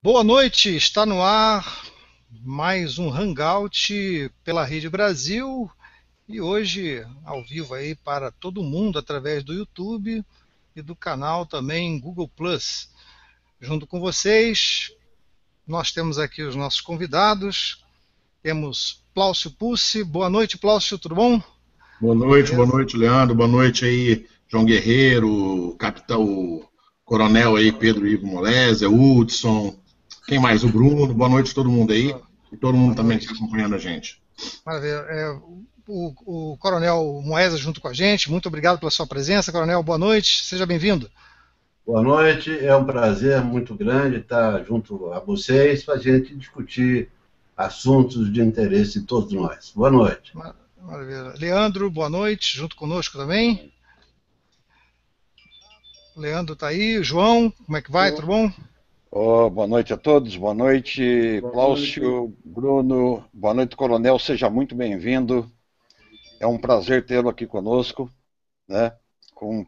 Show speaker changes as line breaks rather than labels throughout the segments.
Boa noite, está no ar mais um Hangout pela Rede Brasil e hoje ao vivo aí para todo mundo através do YouTube e do canal também Google Plus. Junto com vocês, nós temos aqui os nossos convidados, temos Plaucio Pussi. Boa noite, Plaucio, tudo bom?
Boa
Beleza?
noite, Leandro. Boa noite aí, João Guerreiro, capitão, coronel aí, Pedro Ivo Molese, Hudson, quem mais? O Bruno. Boa noite a todo mundo aí e todo mundo
Boa
também que está
noite.
acompanhando a gente.
Maravilha. O Coronel Moesa junto com a gente, muito obrigado pela sua presença. Coronel, boa noite, seja bem-vindo.
Boa noite, é um prazer muito grande estar junto a vocês para a gente discutir assuntos de interesse de todos nós. Boa noite.
Maravilha. Leandro, boa noite, junto conosco também. O Leandro está aí. João, como é que vai? Tudo bom?
Boa noite a todos, boa noite, Plaucio, Bruno, boa noite, Coronel, seja muito bem-vindo. É um prazer tê-lo aqui conosco, né? Com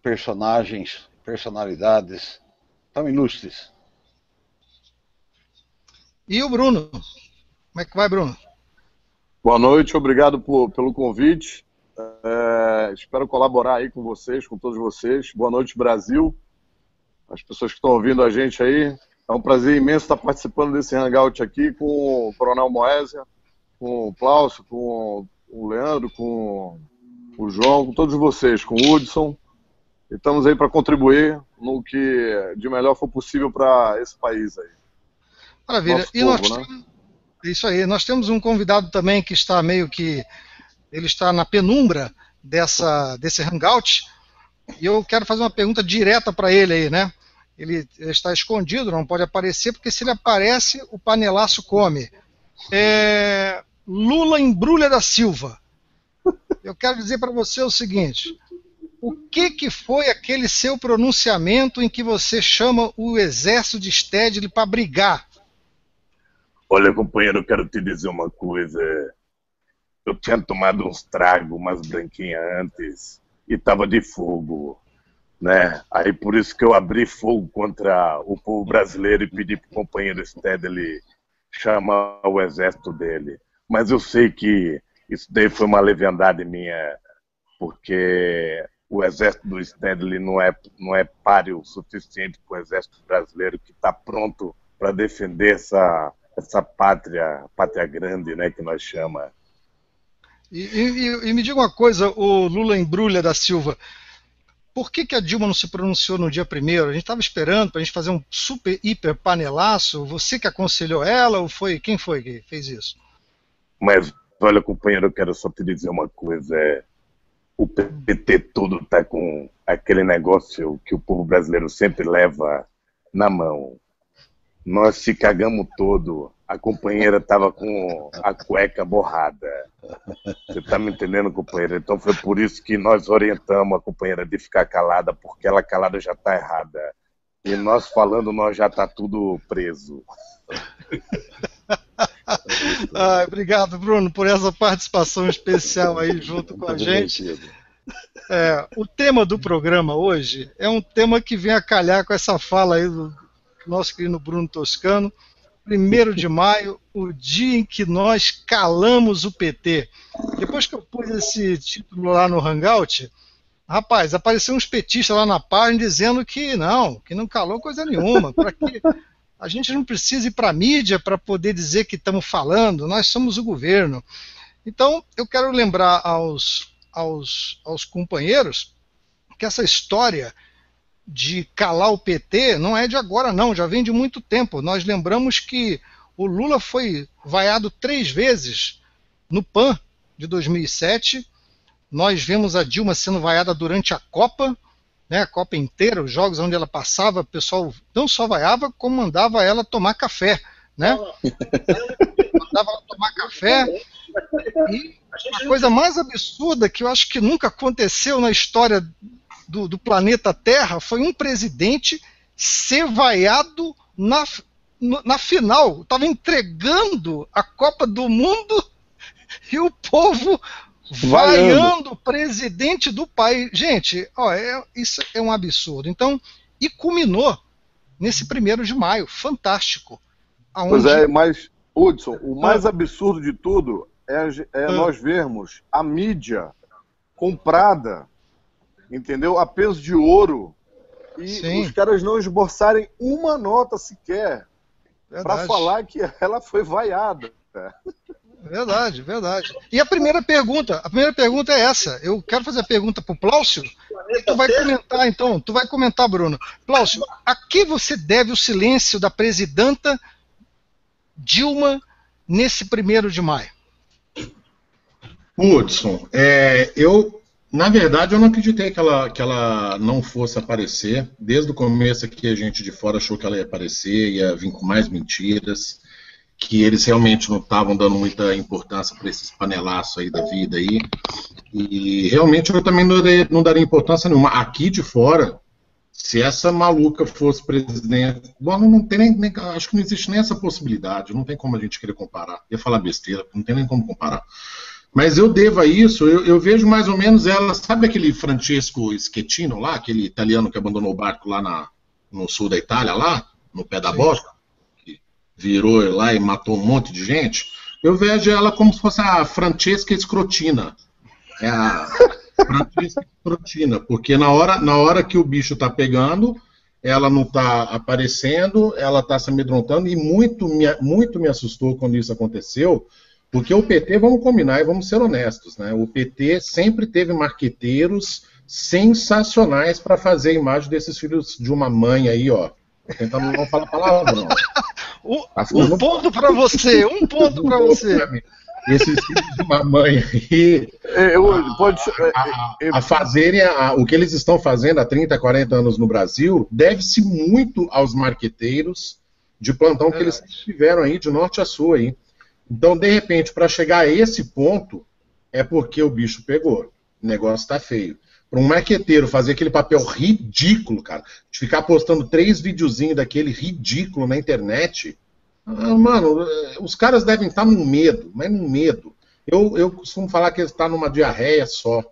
personalidades tão ilustres.
E o Bruno? Como é que vai, Bruno?
Boa noite, obrigado pelo convite. Espero colaborar aí com vocês, com todos vocês. Boa noite, Brasil. As pessoas que estão ouvindo a gente aí. É um prazer imenso estar participando desse hangout aqui com o Coronel Moésia, com o Plaucio, com o Leandro, com o João, com todos vocês, com o Hudson. E estamos aí para contribuir no que de melhor for possível para esse país aí.
Maravilha.
Nosso
E
povo, né?
Isso aí. Nós temos um convidado também que está meio que... Ele está na penumbra desse hangout. E eu quero fazer uma pergunta direta para ele aí, né? Ele está escondido, não pode aparecer, porque se ele aparece, o panelaço come. Lula Embrulha da Silva. Eu quero dizer para você o seguinte: o que foi aquele seu pronunciamento em que você chama o exército de Stedley para brigar?
Olha, companheiro, eu quero te dizer uma coisa. Eu tinha tomado uns tragos, umas branquinhas antes, e estava de fogo, né? Aí por isso que eu abri fogo contra o povo brasileiro e pedi para o companheiro Stedley chamar o exército dele. Mas eu sei que isso daí foi uma leviandade minha, porque o exército do Stedley não é páreo o suficiente para o exército brasileiro, que está pronto para defender essa pátria grande, né, que nós chama.
E me diga uma coisa, o Lula Embrulha da Silva, por que a Dilma não se pronunciou no dia primeiro? A gente estava esperando para a gente fazer um super, hiper panelaço. Você que aconselhou ela ou foi quem foi que fez isso?
Mas, olha, companheiro, eu quero só te dizer uma coisa. O PT todo está com aquele negócio que o povo brasileiro sempre leva na mão. Nós se cagamos todo. A companheira estava com a cueca borrada. Você está me entendendo, companheira? Então foi por isso que nós orientamos a companheira de ficar calada, porque ela calada já está errada. E nós falando, nós já está tudo preso.
Obrigado, Bruno, por essa participação especial aí junto com a gente. O tema do programa hoje é um tema que vem a calhar com essa fala aí do nosso querido Bruno Toscano. 1º de maio, o dia em que nós calamos o PT. Depois que eu pus esse título lá no Hangout, rapaz, apareceu uns petistas lá na página dizendo que não calou coisa nenhuma, para que a gente não precisa ir para a mídia para poder dizer que estamos falando, nós somos o governo. Então, eu quero lembrar aos companheiros que essa história de calar o PT não é de agora não, já vem de muito tempo. Nós lembramos que o Lula foi vaiado 3 vezes no PAN de 2007, nós vemos a Dilma sendo vaiada durante a Copa, né, a Copa inteira, os jogos onde ela passava, o pessoal não só vaiava, como mandava ela tomar café, né? Mandava ela tomar café, e a coisa mais absurda que eu acho que nunca aconteceu na história do planeta Terra foi um presidente ser vaiado na final. Estava entregando a Copa do Mundo e o povo vaiando o presidente do país. Gente, isso é um absurdo. Então, e culminou nesse 1º de maio, fantástico. Aonde...
Pois é, mas, Hudson, o mais absurdo de tudo é nós vermos a mídia comprada, entendeu? A peso de ouro. E
Sim.
os caras não esboçarem uma nota sequer para
Verdade.
falar que ela foi vaiada.
Verdade, verdade. E a primeira pergunta é essa. Eu quero fazer a pergunta para o Pláucio, e tu vai comentar então, Bruno. Pláucio, a que você deve o silêncio da presidenta Dilma nesse 1º de maio?
Hudson, na verdade, eu não acreditei que ela não fosse aparecer. Desde o começo aqui, a gente de fora achou que ela ia aparecer, ia vir com mais mentiras, que eles realmente não estavam dando muita importância para esses panelaços aí da vida aí. E realmente eu também não daria importância nenhuma. Aqui de fora, se essa maluca fosse presidente, bom, não tem nem, acho que não existe nem essa possibilidade, não tem como a gente querer comparar. Ia falar besteira, não tem nem como comparar. Mas eu devo a isso, eu vejo mais ou menos ela, sabe aquele Francesco Schettino lá, aquele italiano que abandonou o barco lá no sul da Itália, lá, no pé da bosta, que virou lá e matou um monte de gente? Eu vejo ela como se fosse a Francesca Scrotina. É a Francesca Scrotina, porque na hora que o bicho tá pegando, ela não tá aparecendo, ela tá se amedrontando, e muito me assustou quando isso aconteceu. Porque o PT, vamos combinar e vamos ser honestos, né? O PT sempre teve marqueteiros sensacionais para fazer a imagem desses filhos de uma mãe aí, ó. Tô tentando não falar palavrão.
Um ponto para você,
Esses filhos de uma mãe aí, a fazerem o que eles estão fazendo há 30, 40 anos no Brasil, deve-se muito aos marqueteiros de plantão que eles tiveram aí, de norte a sul aí. Então, de repente, para chegar a esse ponto, é porque o bicho pegou. O negócio tá feio. Para um marqueteiro fazer aquele papel ridículo, cara, de ficar postando 3 videozinhos daquele ridículo na internet, mano, os caras devem estar num medo, mas num medo. Eu costumo falar que eles estão numa diarreia só.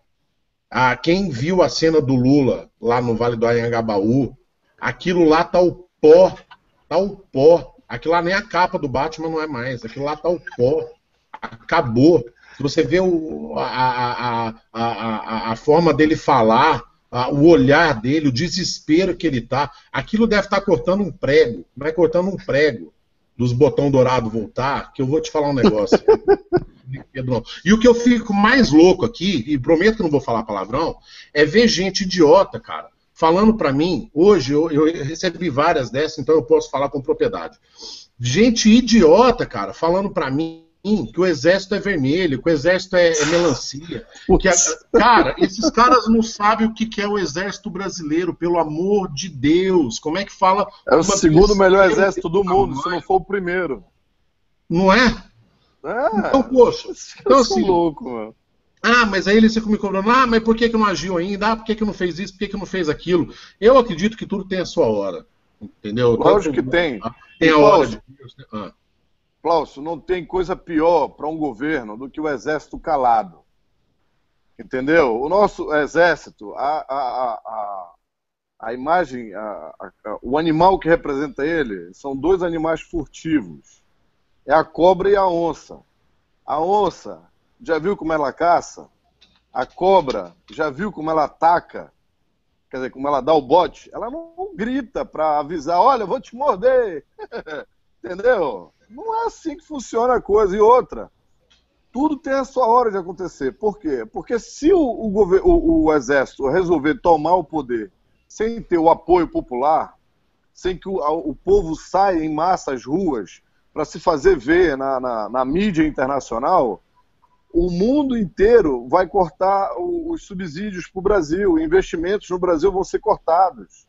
Quem viu a cena do Lula lá no Vale do Anhangabaú, aquilo lá tá o pó. Aquilo lá nem a capa do Batman não é mais. Aquilo lá tá o pó. Acabou. Se você vê a forma dele falar, o olhar dele, o desespero que ele tá, aquilo deve estar cortando um prego. Vai cortando um prego dos botão dourado voltar, que eu vou te falar um negócio. E o que eu fico mais louco aqui, e prometo que não vou falar palavrão, é ver gente idiota, cara, falando pra mim, hoje eu recebi várias dessas, então eu posso falar com propriedade. Gente idiota, cara, falando pra mim que o exército é vermelho, que o exército é melancia. Porque, cara, esses caras não sabem o que é o exército brasileiro, pelo amor de Deus. Como é que fala?
É o segundo melhor exército do mundo, se não for o primeiro.
Não é? Então, poxa. Então, assim,
louco, mano.
Mas aí eles ficam me cobrando, mas por que não agiu ainda? Por que não fez isso? Por que não fez aquilo? Eu acredito que tudo tem a sua hora. Entendeu?
Lógico que tem.
Tem a hora de Deus, né?
Pláucio, não tem coisa pior para um governo do que o exército calado. Entendeu? O nosso exército, a imagem, o animal que representa ele, são 2 animais furtivos. É a cobra e a onça. A onça, já viu como ela caça? A cobra, já viu como ela ataca? Quer dizer, como ela dá o bote? Ela não grita para avisar, olha, eu vou te morder. Entendeu? Não é assim que funciona a coisa. E outra, tudo tem a sua hora de acontecer. Por quê? Porque se o exército resolver tomar o poder sem ter o apoio popular, sem que o povo saia em massa às ruas para se fazer ver na mídia internacional, o mundo inteiro vai cortar os subsídios para o Brasil, investimentos no Brasil vão ser cortados.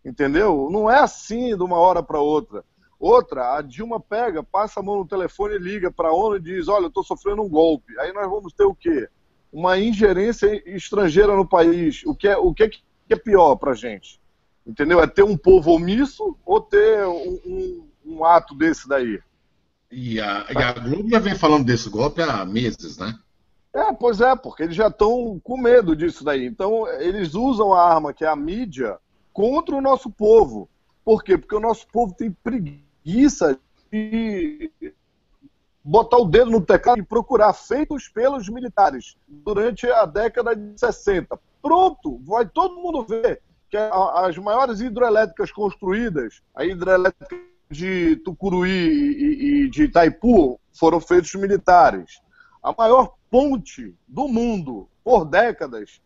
Entendeu? Não é assim de uma hora para outra. Outra, a Dilma pega, passa a mão no telefone e liga para a ONU e diz, olha, eu estou sofrendo um golpe. Aí nós vamos ter o quê? Uma ingerência estrangeira no país. O que é pior para a gente? Entendeu? É ter um povo omisso ou ter um ato desse daí?
E a Globo já vem falando desse golpe há meses, né?
Pois é, porque eles já estão com medo disso daí. Então, eles usam a arma, que é a mídia, contra o nosso povo. Por quê? Porque o nosso povo tem preguiça e botar o dedo no teclado e procurar, feitos pelos militares durante a década de 60. Pronto, vai todo mundo ver que as maiores hidrelétricas construídas, a hidrelétrica de Tucuruí e de Itaipu, foram feitos militares. A maior ponte do mundo, por décadas,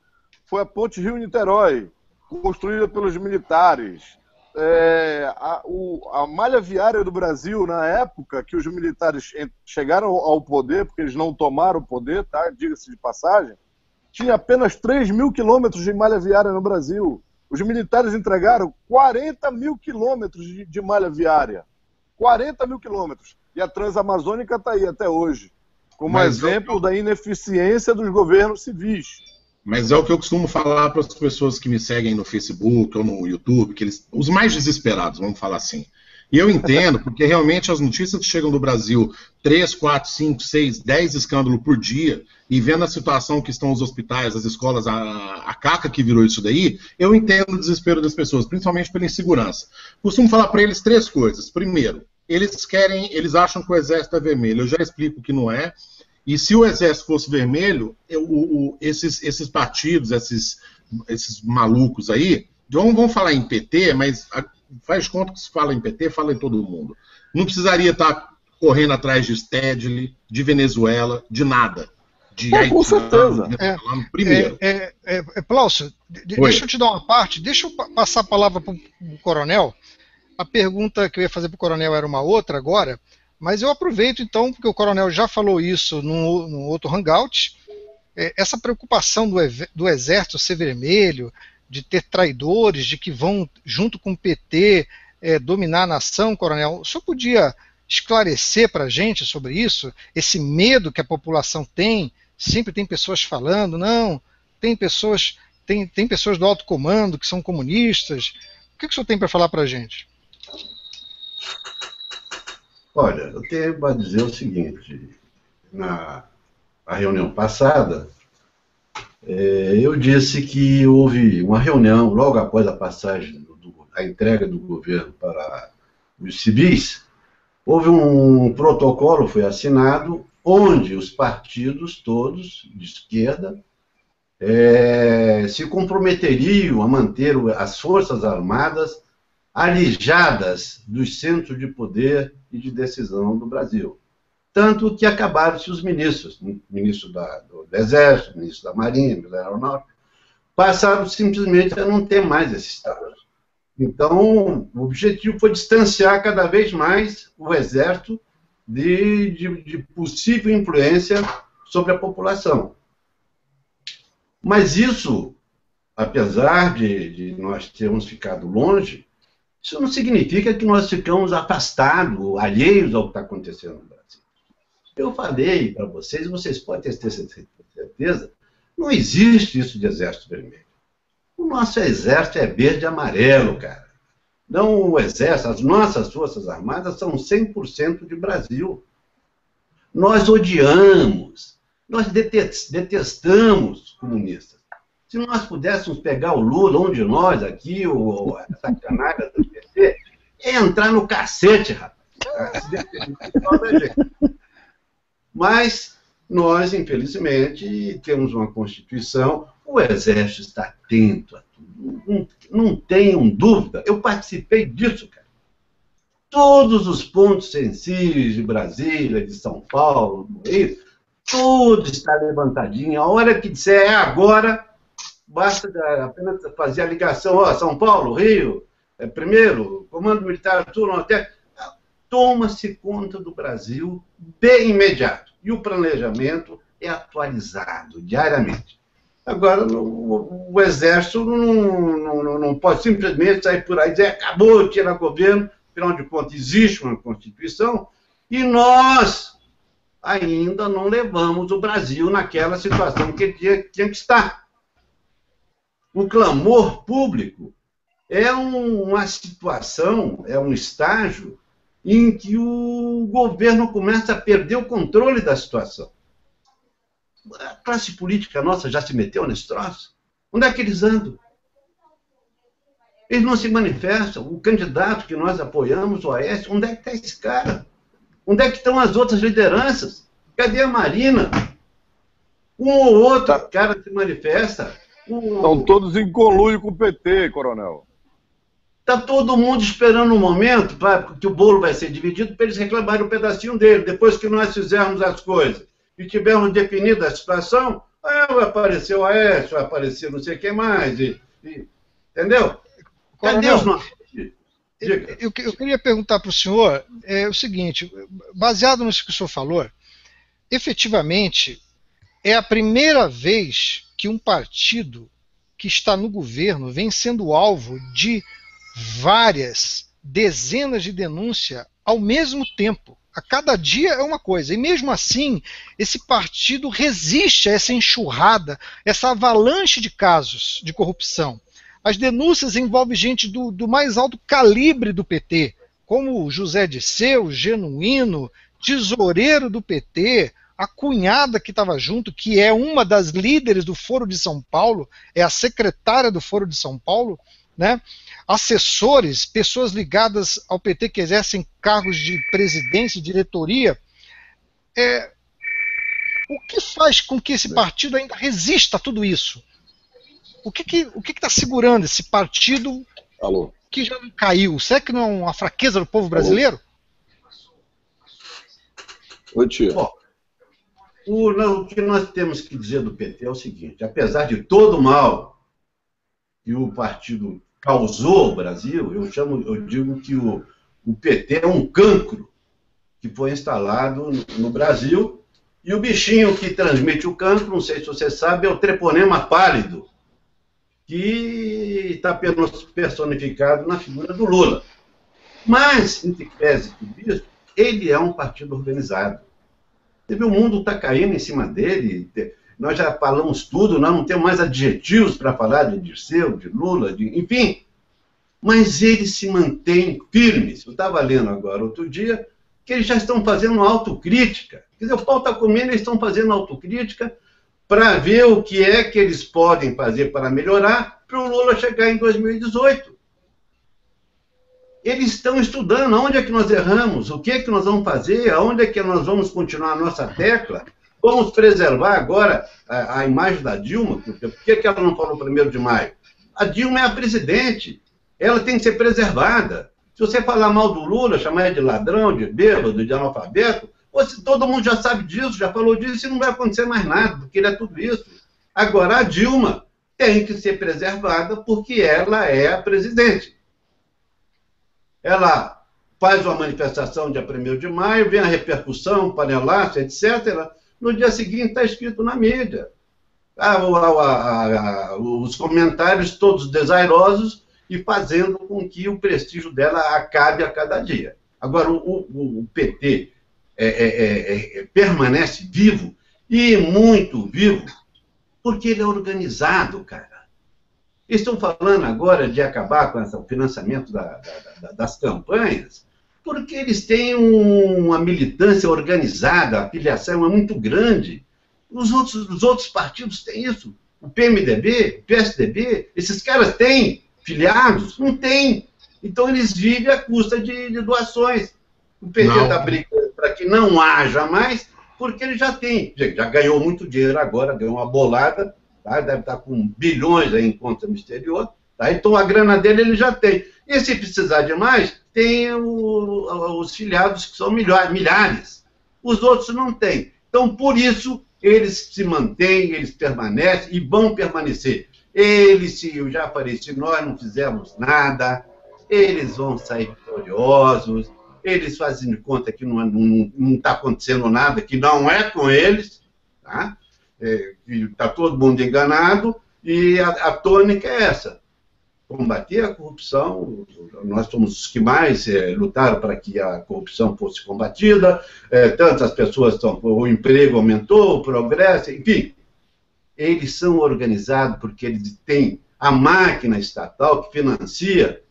foi a ponte Rio-Niterói, construída pelos militares. A malha viária do Brasil, na época que os militares chegaram ao poder, porque eles não tomaram o poder, tá? Diga-se de passagem, tinha apenas 3 mil quilômetros de malha viária no Brasil. Os militares entregaram 40 mil quilômetros de malha viária. 40 mil quilômetros. E a Transamazônica está aí até hoje, como exemplo da ineficiência dos governos civis.
Mas é o que eu costumo falar para as pessoas que me seguem no Facebook ou no YouTube, que os mais desesperados, vamos falar assim. E eu entendo, porque realmente as notícias que chegam do Brasil, 3, 4, 5, 6, 10 escândalos por dia, e vendo a situação que estão os hospitais, as escolas, a caca que virou isso daí, eu entendo o desespero das pessoas, principalmente pela insegurança. Costumo falar para eles 3 coisas. Primeiro, eles acham que o exército é vermelho. Eu já explico que não é. E se o exército fosse vermelho, esses partidos, esses malucos aí, vão falar em PT, mas faz conta que se fala em PT, fala em todo mundo. Não precisaria estar correndo atrás de Stedley, de Venezuela, de nada. De Haiti,
com certeza.
Primeiro.
Pláucio, deixa eu te dar uma parte, deixa eu passar a palavra para o coronel. A pergunta que eu ia fazer para o coronel era uma outra agora, mas eu aproveito então, porque o coronel já falou isso num outro hangout, essa preocupação do exército ser vermelho, de ter traidores, de que vão, junto com o PT, dominar a nação, coronel. O senhor podia esclarecer para a gente sobre isso? Esse medo que a população tem, sempre tem pessoas falando, não, tem pessoas do alto comando que são comunistas. O que o senhor tem para falar para a gente?
Olha, eu tenho para dizer o seguinte, na reunião passada, eu disse que houve uma reunião, logo após a passagem, a entrega do governo para os civis, houve um protocolo, foi assinado, onde os partidos todos, de esquerda, se comprometeriam a manter as Forças Armadas alijadas dos centros de poder e de decisão do Brasil. Tanto que acabaram-se os ministros, o ministro do Exército, o ministro da Marinha, o ministro da Aeronáutica, passaram simplesmente a não ter mais esse Estado. Então, o objetivo foi distanciar cada vez mais o Exército de possível influência sobre a população. Mas isso, apesar de nós termos ficado longe, isso não significa que nós ficamos afastados, alheios ao que está acontecendo no Brasil. Eu falei para vocês, vocês podem ter certeza, não existe isso de exército vermelho. O nosso exército é verde e amarelo, cara. Não o exército, as nossas Forças Armadas são 100% de Brasil. Nós odiamos, nós detestamos comunistas. Se nós pudéssemos pegar o Lula, um de nós aqui, ou essa canalha do PT, é entrar no cacete, rapaz. Mas nós, infelizmente, temos uma Constituição, o Exército está atento a tudo, não tenham dúvida. Eu participei disso, cara. Todos os pontos sensíveis de Brasília, de São Paulo, do Rio, tudo está levantadinho. A hora que disser agora, basta apenas fazer a ligação, São Paulo, Rio, primeiro, Comando Militar Sul, até toma-se conta do Brasil bem imediato. E o planejamento é atualizado diariamente. Agora, o Exército não pode simplesmente sair por aí e dizer acabou, tira o governo, afinal de contas existe uma Constituição, e nós ainda não levamos o Brasil naquela situação que ele tinha que estar. O clamor público é uma situação, é um estágio em que o governo começa a perder o controle da situação. A classe política nossa já se meteu nesse troço? Onde é que eles andam? Eles não se manifestam. O candidato que nós apoiamos, o Aécio, onde é que está esse cara? Onde é que estão as outras lideranças? Cadê a Marina? Um ou outro cara se manifesta.
Estão todos em conluio com o PT, coronel.
Está todo mundo esperando um momento que o bolo vai ser dividido para eles reclamarem um pedacinho dele. Depois que nós fizermos as coisas e tivermos definido a situação, vai aparecer o Aécio, vai aparecer não sei quem mais. Entendeu? Cadê os nossos?
Eu queria perguntar para o senhor o seguinte, baseado nisso que o senhor falou, efetivamente, é a primeira vez que um partido que está no governo vem sendo alvo de várias dezenas de denúncias ao mesmo tempo. A cada dia é uma coisa. E mesmo assim, esse partido resiste a essa enxurrada, essa avalanche de casos de corrupção. As denúncias envolvem gente do mais alto calibre do PT, como José Disseu, Genuíno, tesoureiro do PT, a cunhada que estava junto, que é uma das líderes do Foro de São Paulo, é a secretária do Foro de São Paulo, né? Assessores, pessoas ligadas ao PT que exercem cargos de presidência e diretoria. O que faz com que esse partido ainda resista a tudo isso? O que está segurando esse partido que já não caiu? Será que não é uma fraqueza do povo brasileiro?
Oi, tio.
Bom, o que nós temos que dizer do PT é o seguinte: apesar de todo o mal que o partido causou ao Brasil, eu digo que o PT é um cancro que foi instalado no Brasil, e o bichinho que transmite o cancro, não sei se você sabe, é o treponema pálido, que está personificado na figura do Lula. Mas, em que pese tudo isso, ele é um partido organizado. O mundo está caindo em cima dele. Nós já falamos tudo, nós não temos mais adjetivos para falar de Dirceu, de Lula, enfim. Mas eles se mantêm firmes. Eu estava lendo agora, outro dia, que eles já estão fazendo autocrítica. Quer dizer, o pau está comendo, eles estão fazendo autocrítica para ver o que é que eles podem fazer para melhorar para o Lula chegar em 2018. Eles estão estudando aonde é que nós erramos, o que é que nós vamos fazer, aonde é que nós vamos continuar a nossa tecla. Vamos preservar agora a imagem da Dilma. Por que ela não falou 1º de maio? A Dilma é a presidente. Ela tem que ser preservada. Se você falar mal do Lula, chamar ele de ladrão, de bêbado, de analfabeto, todo mundo já sabe disso, já falou disso, e não vai acontecer mais nada, porque ele é tudo isso. Agora, a Dilma tem que ser preservada porque ela é a presidente. Ela faz uma manifestação dia 1º de maio, vem a repercussão, panelaço, etc. No dia seguinte está escrito na mídia. Os comentários todos desairosos e fazendo com que o prestígio dela acabe a cada dia. Agora, o PT permanece vivo, e muito vivo, porque ele é organizado, cara. Eles estão falando agora de acabar com o financiamento das campanhas, porque eles têm uma militância organizada, a filiação é muito grande. Os outros partidos têm isso. O PMDB, o PSDB, esses caras têm filiados? Não têm. Então eles vivem à custa de doações. O PT está brigando para que não haja mais, porque ele já tem. Já ganhou muito dinheiro agora, ganhou uma bolada, tá? Deve estar com bilhões aí em conta no exterior. Tá? Então a grana dele ele já tem. E se precisar de mais, tem os filiados que são milhares. Os outros não têm. Então, por isso, eles se mantêm, eles permanecem e vão permanecer. Eles, se eu já falei, se nós não fizermos nada, eles vão sair vitoriosos, eles fazem de conta que não está acontecendo nada, que não é com eles, tá? Está todo mundo enganado, e a tônica é essa: combater a corrupção. Nós somos os que mais lutaram para que a corrupção fosse combatida, tantas pessoas o emprego aumentou, o progresso, enfim. Eles são organizados porque eles têm a máquina estatal que financia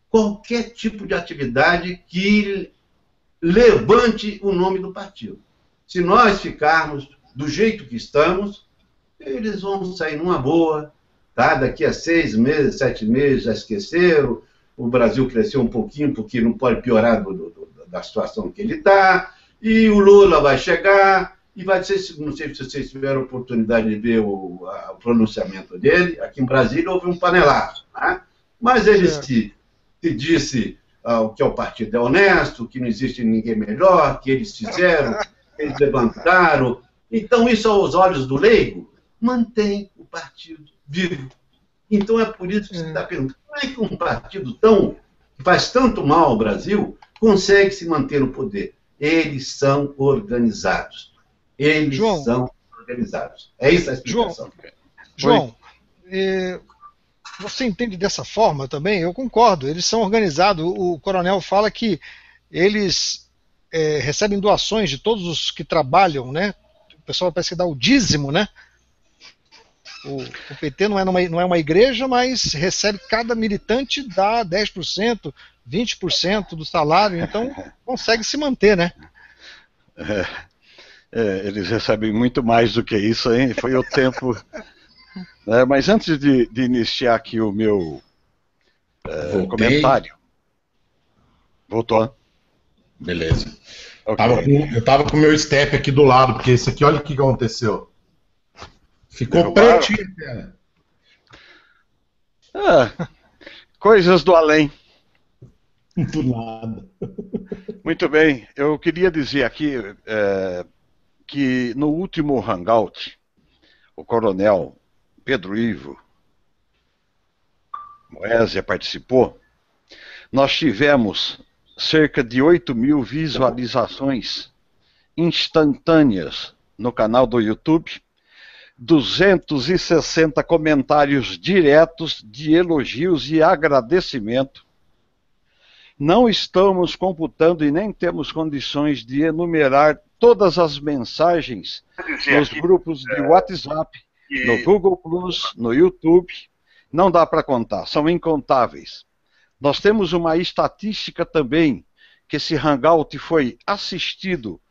qualquer tipo de atividade que levante o nome do partido. Se nós ficarmos do jeito que estamos, eles vão sair numa boa, tá? Daqui a 6 meses, 7 meses, já esqueceram, o Brasil cresceu um pouquinho, porque não pode piorar da situação que ele está, e o Lula vai chegar, e vai ser, não sei se vocês tiveram oportunidade de ver o pronunciamento dele, aqui em Brasília houve um panelaço, né? Mas ele se disse que o partido é honesto, que não existe ninguém melhor, que eles fizeram, eles levantaram. Então, isso aos olhos do leigo, mantém o partido vivo. Então, é por isso que você está perguntando, como é que um partido que faz tanto mal ao Brasil consegue se manter no poder? Eles são organizados. Eles são organizados. É isso a explicação.
João, você entende dessa forma também? Eu concordo, eles são organizados. O coronel fala que eles recebem doações de todos os que trabalham, né? O pessoal parece que dá o dízimo, né? O PT não é uma igreja, mas recebe, cada militante dá 10%, 20% do salário, então consegue se manter, né?
Eles recebem muito mais do que isso, hein? Foi o tempo. Mas antes de iniciar aqui o meu comentário. Voltou?
Beleza.
Okay.
Eu tava com o meu step aqui do lado, porque esse aqui, olha o que aconteceu. Ficou pretinho, cara.
Coisas do além.
Do nada.
Muito bem, eu queria dizer aqui que no último Hangout, o coronel Pedro Ivo Moésia participou. Nós tivemos cerca de 8.000 visualizações instantâneas no canal do YouTube, 260 comentários diretos de elogios e agradecimento. Não estamos computando e nem temos condições de enumerar todas as mensagens nos grupos de WhatsApp, no Google+, no YouTube. Não dá para contar, são incontáveis. Nós temos uma estatística também, que esse Hangout foi assistido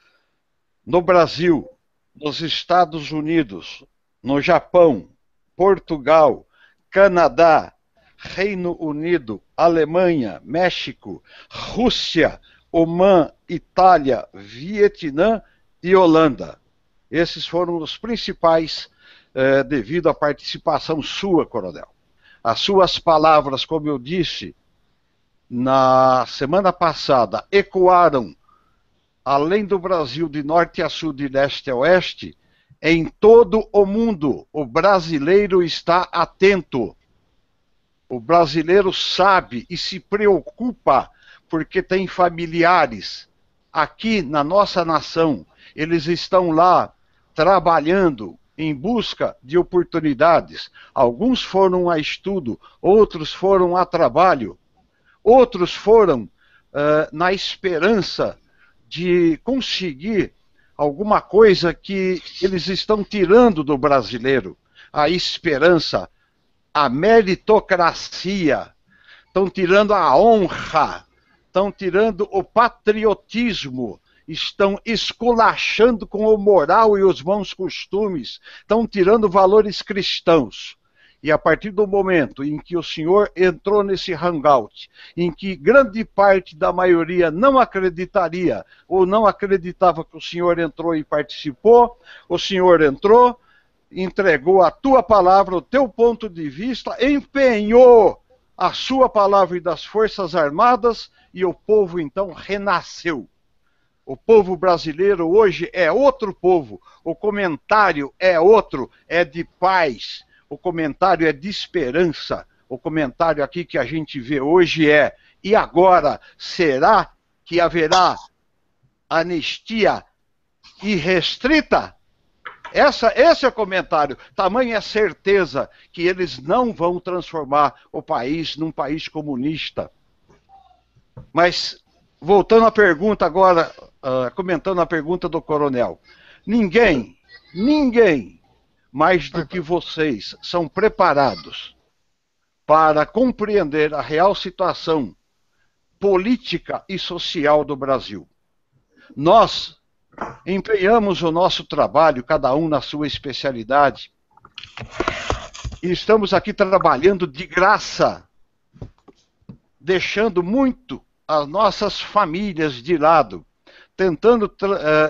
no Brasil, nos Estados Unidos, no Japão, Portugal, Canadá, Reino Unido, Alemanha, México, Rússia, Omã, Itália, Vietnã e Holanda. Esses foram os principais devido à participação sua, coronel. As suas palavras, como eu disse, na semana passada, ecoaram, além do Brasil, de norte a sul, de leste a oeste, em todo o mundo. O brasileiro está atento. O brasileiro sabe e se preocupa porque tem familiares aqui na nossa nação. Eles estão lá trabalhando em busca de oportunidades. Alguns foram a estudo, outros foram a trabalho, outros foram na esperança de conseguir alguma coisa que eles estão tirando do brasileiro. A esperança, a meritocracia, estão tirando a honra, estão tirando o patriotismo, estão esculachando com o moral e os bons costumes, estão tirando valores cristãos. E a partir do momento em que o senhor entrou nesse Hangout, em que grande parte da maioria não acreditaria ou não acreditava que o senhor entrou e participou, o senhor entrou, entregou a tua palavra, o teu ponto de vista, empenhou a sua palavra e das Forças Armadas, e o povo então renasceu. O povo brasileiro hoje é outro povo, o comentário é outro, é de paz, o comentário é de esperança, o comentário aqui que a gente vê hoje é: e agora, será que haverá anistia irrestrita? Esse é o comentário. Tamanha certeza que eles não vão transformar o país num país comunista. Mas, voltando à pergunta agora, comentando a pergunta do coronel. Ninguém mais do que vocês são preparados para compreender a real situação política e social do Brasil. Nós empenhamos o nosso trabalho, cada um na sua especialidade, e estamos aqui trabalhando de graça, deixando muito as nossas famílias de lado, tentando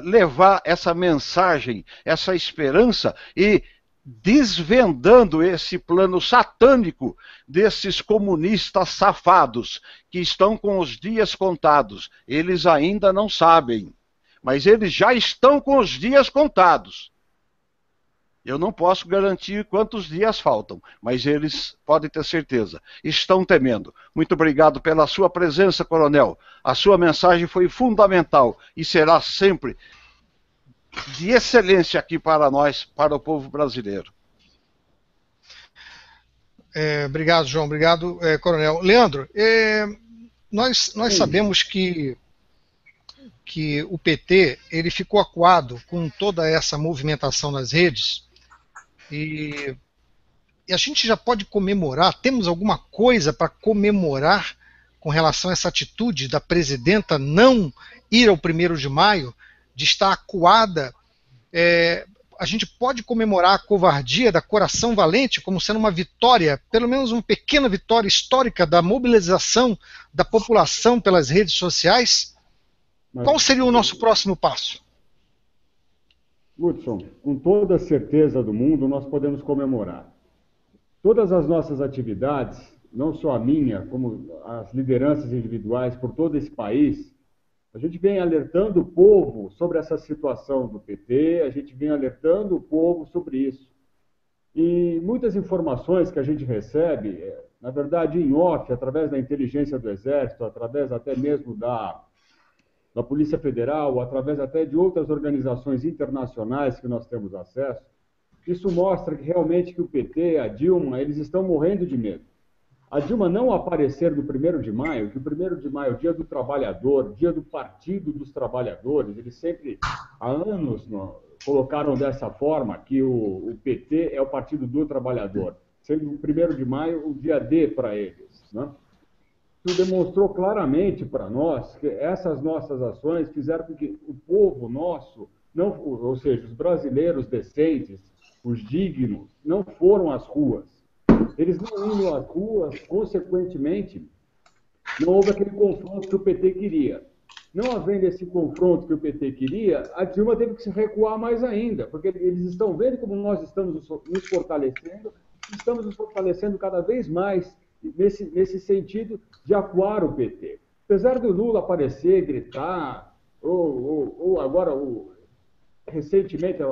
levar essa mensagem, essa esperança e desvendando esse plano satânico desses comunistas safados que estão com os dias contados. Eles ainda não sabem, mas eles já estão com os dias contados. Eu não posso garantir quantos dias faltam, mas eles podem ter certeza, estão temendo. Muito obrigado pela sua presença, coronel. A sua mensagem foi fundamental e será sempre de excelência aqui para nós, para o povo brasileiro.
Obrigado, João. Obrigado, coronel. Leandro, nós sabemos que o PT ele ficou acuado com toda essa movimentação nas redes e a gente já pode comemorar, temos alguma coisa para comemorar com relação a essa atitude da presidenta não ir ao 1º de maio, de estar acuada. A gente pode comemorar a covardia da Coração Valente como sendo uma vitória, pelo menos uma pequena vitória histórica da mobilização da população pelas redes sociais? Qual seria o nosso próximo passo?
Hudson, com toda a certeza do mundo, nós podemos comemorar. Todas as nossas atividades, não só a minha, como as lideranças individuais por todo esse país, a gente vem alertando o povo sobre essa situação do PT, a gente vem alertando o povo sobre isso. E muitas informações que a gente recebe, na verdade em off, através da inteligência do Exército, através até mesmo da Polícia Federal, através até de outras organizações internacionais que nós temos acesso, isso mostra que realmente que o PT, a Dilma, eles estão morrendo de medo. A Dilma não aparecer no 1º de maio, que o 1º de maio é o dia do trabalhador, dia do Partido dos Trabalhadores, eles sempre, há anos, colocaram dessa forma, que o PT é o Partido do Trabalhador, sendo o 1º de maio o dia D para eles, né? Isso demonstrou claramente para nós que essas nossas ações fizeram com que o povo nosso, não, ou seja, os brasileiros decentes, os dignos, não foram às ruas. Eles não indo às ruas, consequentemente, não houve aquele confronto que o PT queria. Não havendo esse confronto que o PT queria, a Dilma teve que se recuar mais ainda, porque eles estão vendo como nós estamos nos fortalecendo cada vez mais nesse sentido de acuar o PT. Apesar do Lula aparecer, gritar, ou agora, recentemente,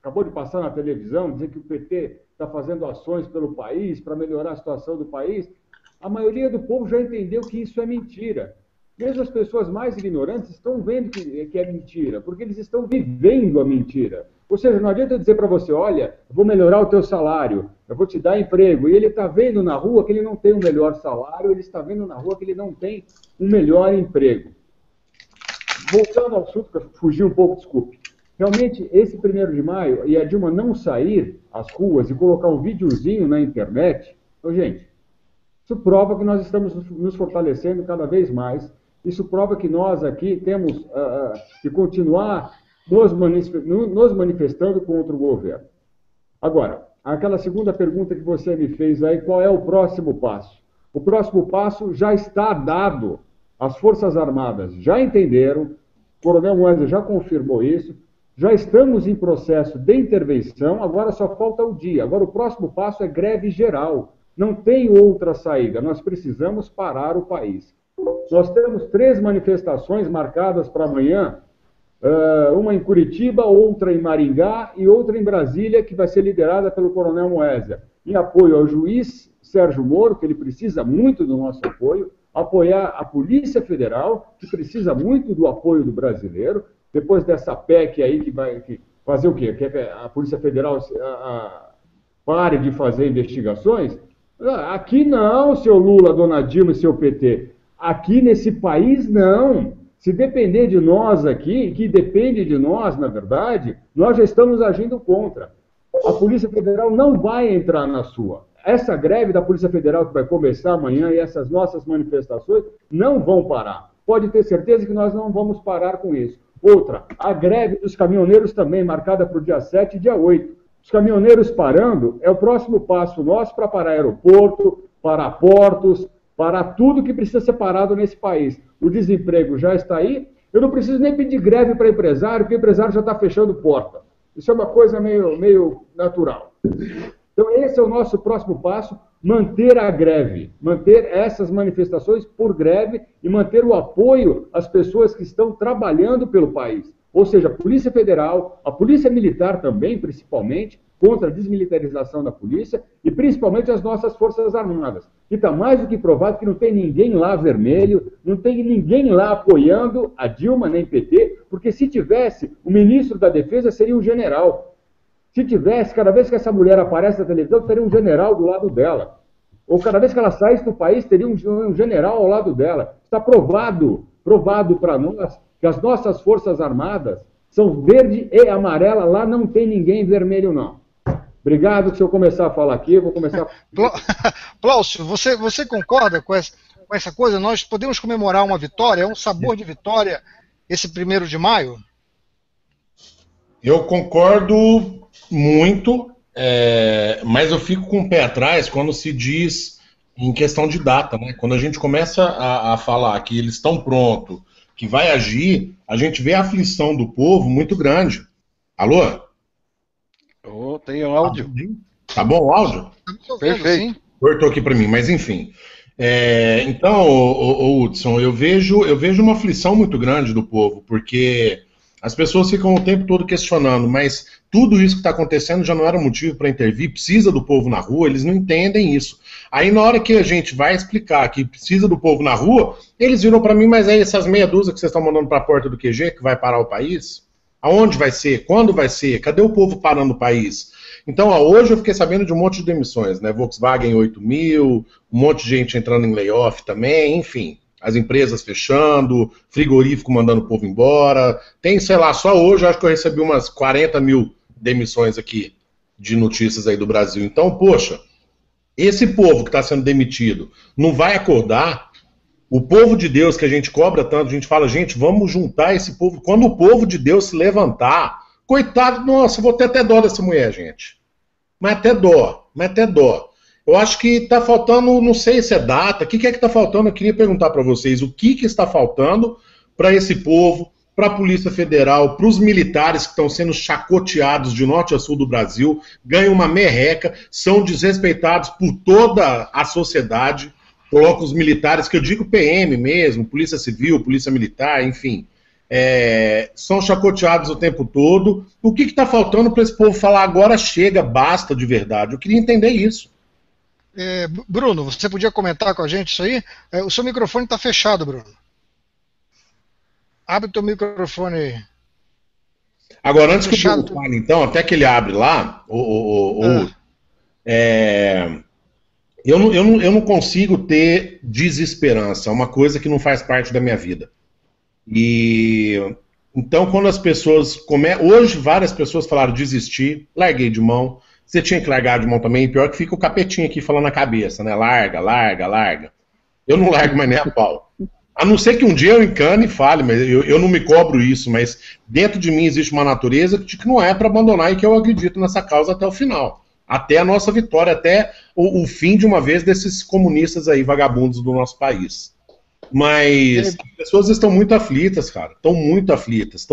acabou de passar na televisão, dizer que o PT está fazendo ações pelo país, para melhorar a situação do país, a maioria do povo já entendeu que isso é mentira. Mesmo as pessoas mais ignorantes estão vendo que é mentira, porque eles estão vivendo a mentira. Ou seja, não adianta eu dizer para você, olha, eu vou melhorar o teu salário, eu vou te dar emprego, e ele está vendo na rua que ele não tem um melhor salário, ele está vendo na rua que ele não tem um melhor emprego. Voltando ao assunto, que eu fugi um pouco, desculpe. Realmente, esse 1º de maio, e a Dilma não sair às ruas e colocar um videozinho na internet, então, gente, isso prova que nós estamos nos fortalecendo cada vez mais, isso prova que nós aqui temos que continuar nos manifestando contra o governo. Agora, aquela segunda pergunta que você me fez aí, qual é o próximo passo? O próximo passo já está dado. As Forças Armadas já entenderam, o Coronel Moisés já confirmou isso, já estamos em processo de intervenção, agora só falta o dia. Agora o próximo passo é greve geral. Não tem outra saída, nós precisamos parar o país. Nós temos 3 manifestações marcadas para amanhã, uma em Curitiba, outra em Maringá e outra em Brasília, que vai ser liderada pelo Coronel Moésia, em apoio ao juiz Sérgio Moro, que ele precisa muito do nosso apoio, apoiar a Polícia Federal, que precisa muito do apoio do brasileiro, depois dessa PEC aí que vai fazer o quê? Quer que a Polícia Federal pare de fazer investigações? Aqui não, seu Lula, dona Dilma e seu PT. Aqui nesse país, não. Se depender de nós aqui, que depende de nós, na verdade, nós já estamos agindo contra. A Polícia Federal não vai entrar na sua. Essa greve da Polícia Federal que vai começar amanhã e essas nossas manifestações não vão parar. Pode ter certeza que nós não vamos parar com isso. Outra, a greve dos caminhoneiros também, marcada para o dia 7 e dia 8. Os caminhoneiros parando é o próximo passo nosso para parar aeroporto, parar portos, parar tudo que precisa ser parado nesse país. O desemprego já está aí Eu não preciso nem pedir greve para empresário, porque o empresário já está fechando porta. Isso é uma coisa meio natural. Então, esse é o nosso próximo passo, manter a greve, manter essas manifestações por greve e manter o apoio às pessoas que estão trabalhando pelo país. Ou seja, a Polícia Federal, a Polícia Militar também, principalmente, contra a desmilitarização da polícia e principalmente as nossas Forças Armadas. E está mais do que provado que não tem ninguém lá vermelho, não tem ninguém lá apoiando a Dilma nem PT, porque se tivesse, o ministro da Defesa seria um general. Se tivesse, cada vez que essa mulher aparece na televisão, teria um general do lado dela. Ou cada vez que ela saísse do país, teria um general ao lado dela. Está provado para nós que as nossas Forças Armadas são verde e amarela, lá não tem ninguém vermelho, não. Obrigado, que se eu começar a falar aqui, eu vou começar...
Plaucio, você concorda com essa coisa? Nós podemos comemorar uma vitória, é um sabor de vitória esse 1º de maio?
Eu concordo muito, mas eu fico com o pé atrás quando se diz em questão de data, né? Quando a gente começa a falar que eles estão prontos, que vai agir, a gente vê a aflição do povo muito grande. Alô?
Tem áudio.
Tá bom o áudio?
Perfeito.
Cortou aqui para mim, mas enfim. Então, Hudson, eu vejo uma aflição muito grande do povo, porque as pessoas ficam o tempo todo questionando, mas tudo isso que está acontecendo já não era motivo para intervir, precisa do povo na rua, eles não entendem isso. Aí na hora que a gente vai explicar que precisa do povo na rua, eles viram para mim, mas é essas meia dúzia que vocês estão mandando para a porta do QG que vai parar o país? Aonde vai ser? Quando vai ser? Cadê o povo parando o país? Então, hoje eu fiquei sabendo de um monte de demissões, né? Volkswagen 8.000, um monte de gente entrando em layoff também, enfim. As empresas fechando, frigorífico mandando o povo embora. Tem, sei lá, só hoje eu acho que eu recebi umas 40.000 demissões aqui de notícias aí do Brasil. Então, poxa, esse povo que está sendo demitido não vai acordar. O povo de Deus que a gente cobra tanto, a gente fala, gente, vamos juntar esse povo. Quando o povo de Deus se levantar, coitado, nossa, vou ter até dó dessa mulher, gente. Mas até dó. Eu acho que está faltando, não sei se é data, o que é que está faltando? Eu queria perguntar para vocês, o que está faltando para esse povo, para a Polícia Federal, para os militares que estão sendo chacoteados de norte a sul do Brasil, ganham uma merreca, são desrespeitados por toda a sociedade. Coloco os militares, que eu digo PM mesmo, Polícia Civil, Polícia Militar, enfim, são chacoteados o tempo todo. O que está faltando para esse povo falar agora chega, basta de verdade? Eu queria entender isso.
Bruno, você podia comentar com a gente isso aí? O seu microfone está fechado, Bruno. Abre o teu microfone aí.
Agora, antes que o Bruno fale, então, até que ele abre lá, eu não consigo ter desesperança, é uma coisa que não faz parte da minha vida. E então, quando as pessoas hoje várias pessoas falaram desistir, larguei de mão. Você tinha que largar de mão também, pior que fica o capetinho aqui falando na cabeça, né? Larga. Eu não largo mais nem a pau. A não ser que um dia eu encane e fale, mas eu não me cobro isso, mas dentro de mim existe uma natureza que não é para abandonar e que eu acredito nessa causa até o final. Até a nossa vitória, até o fim de uma vez desses comunistas aí, vagabundos do nosso país. Mas as pessoas estão muito aflitas, cara. Estão muito aflitas.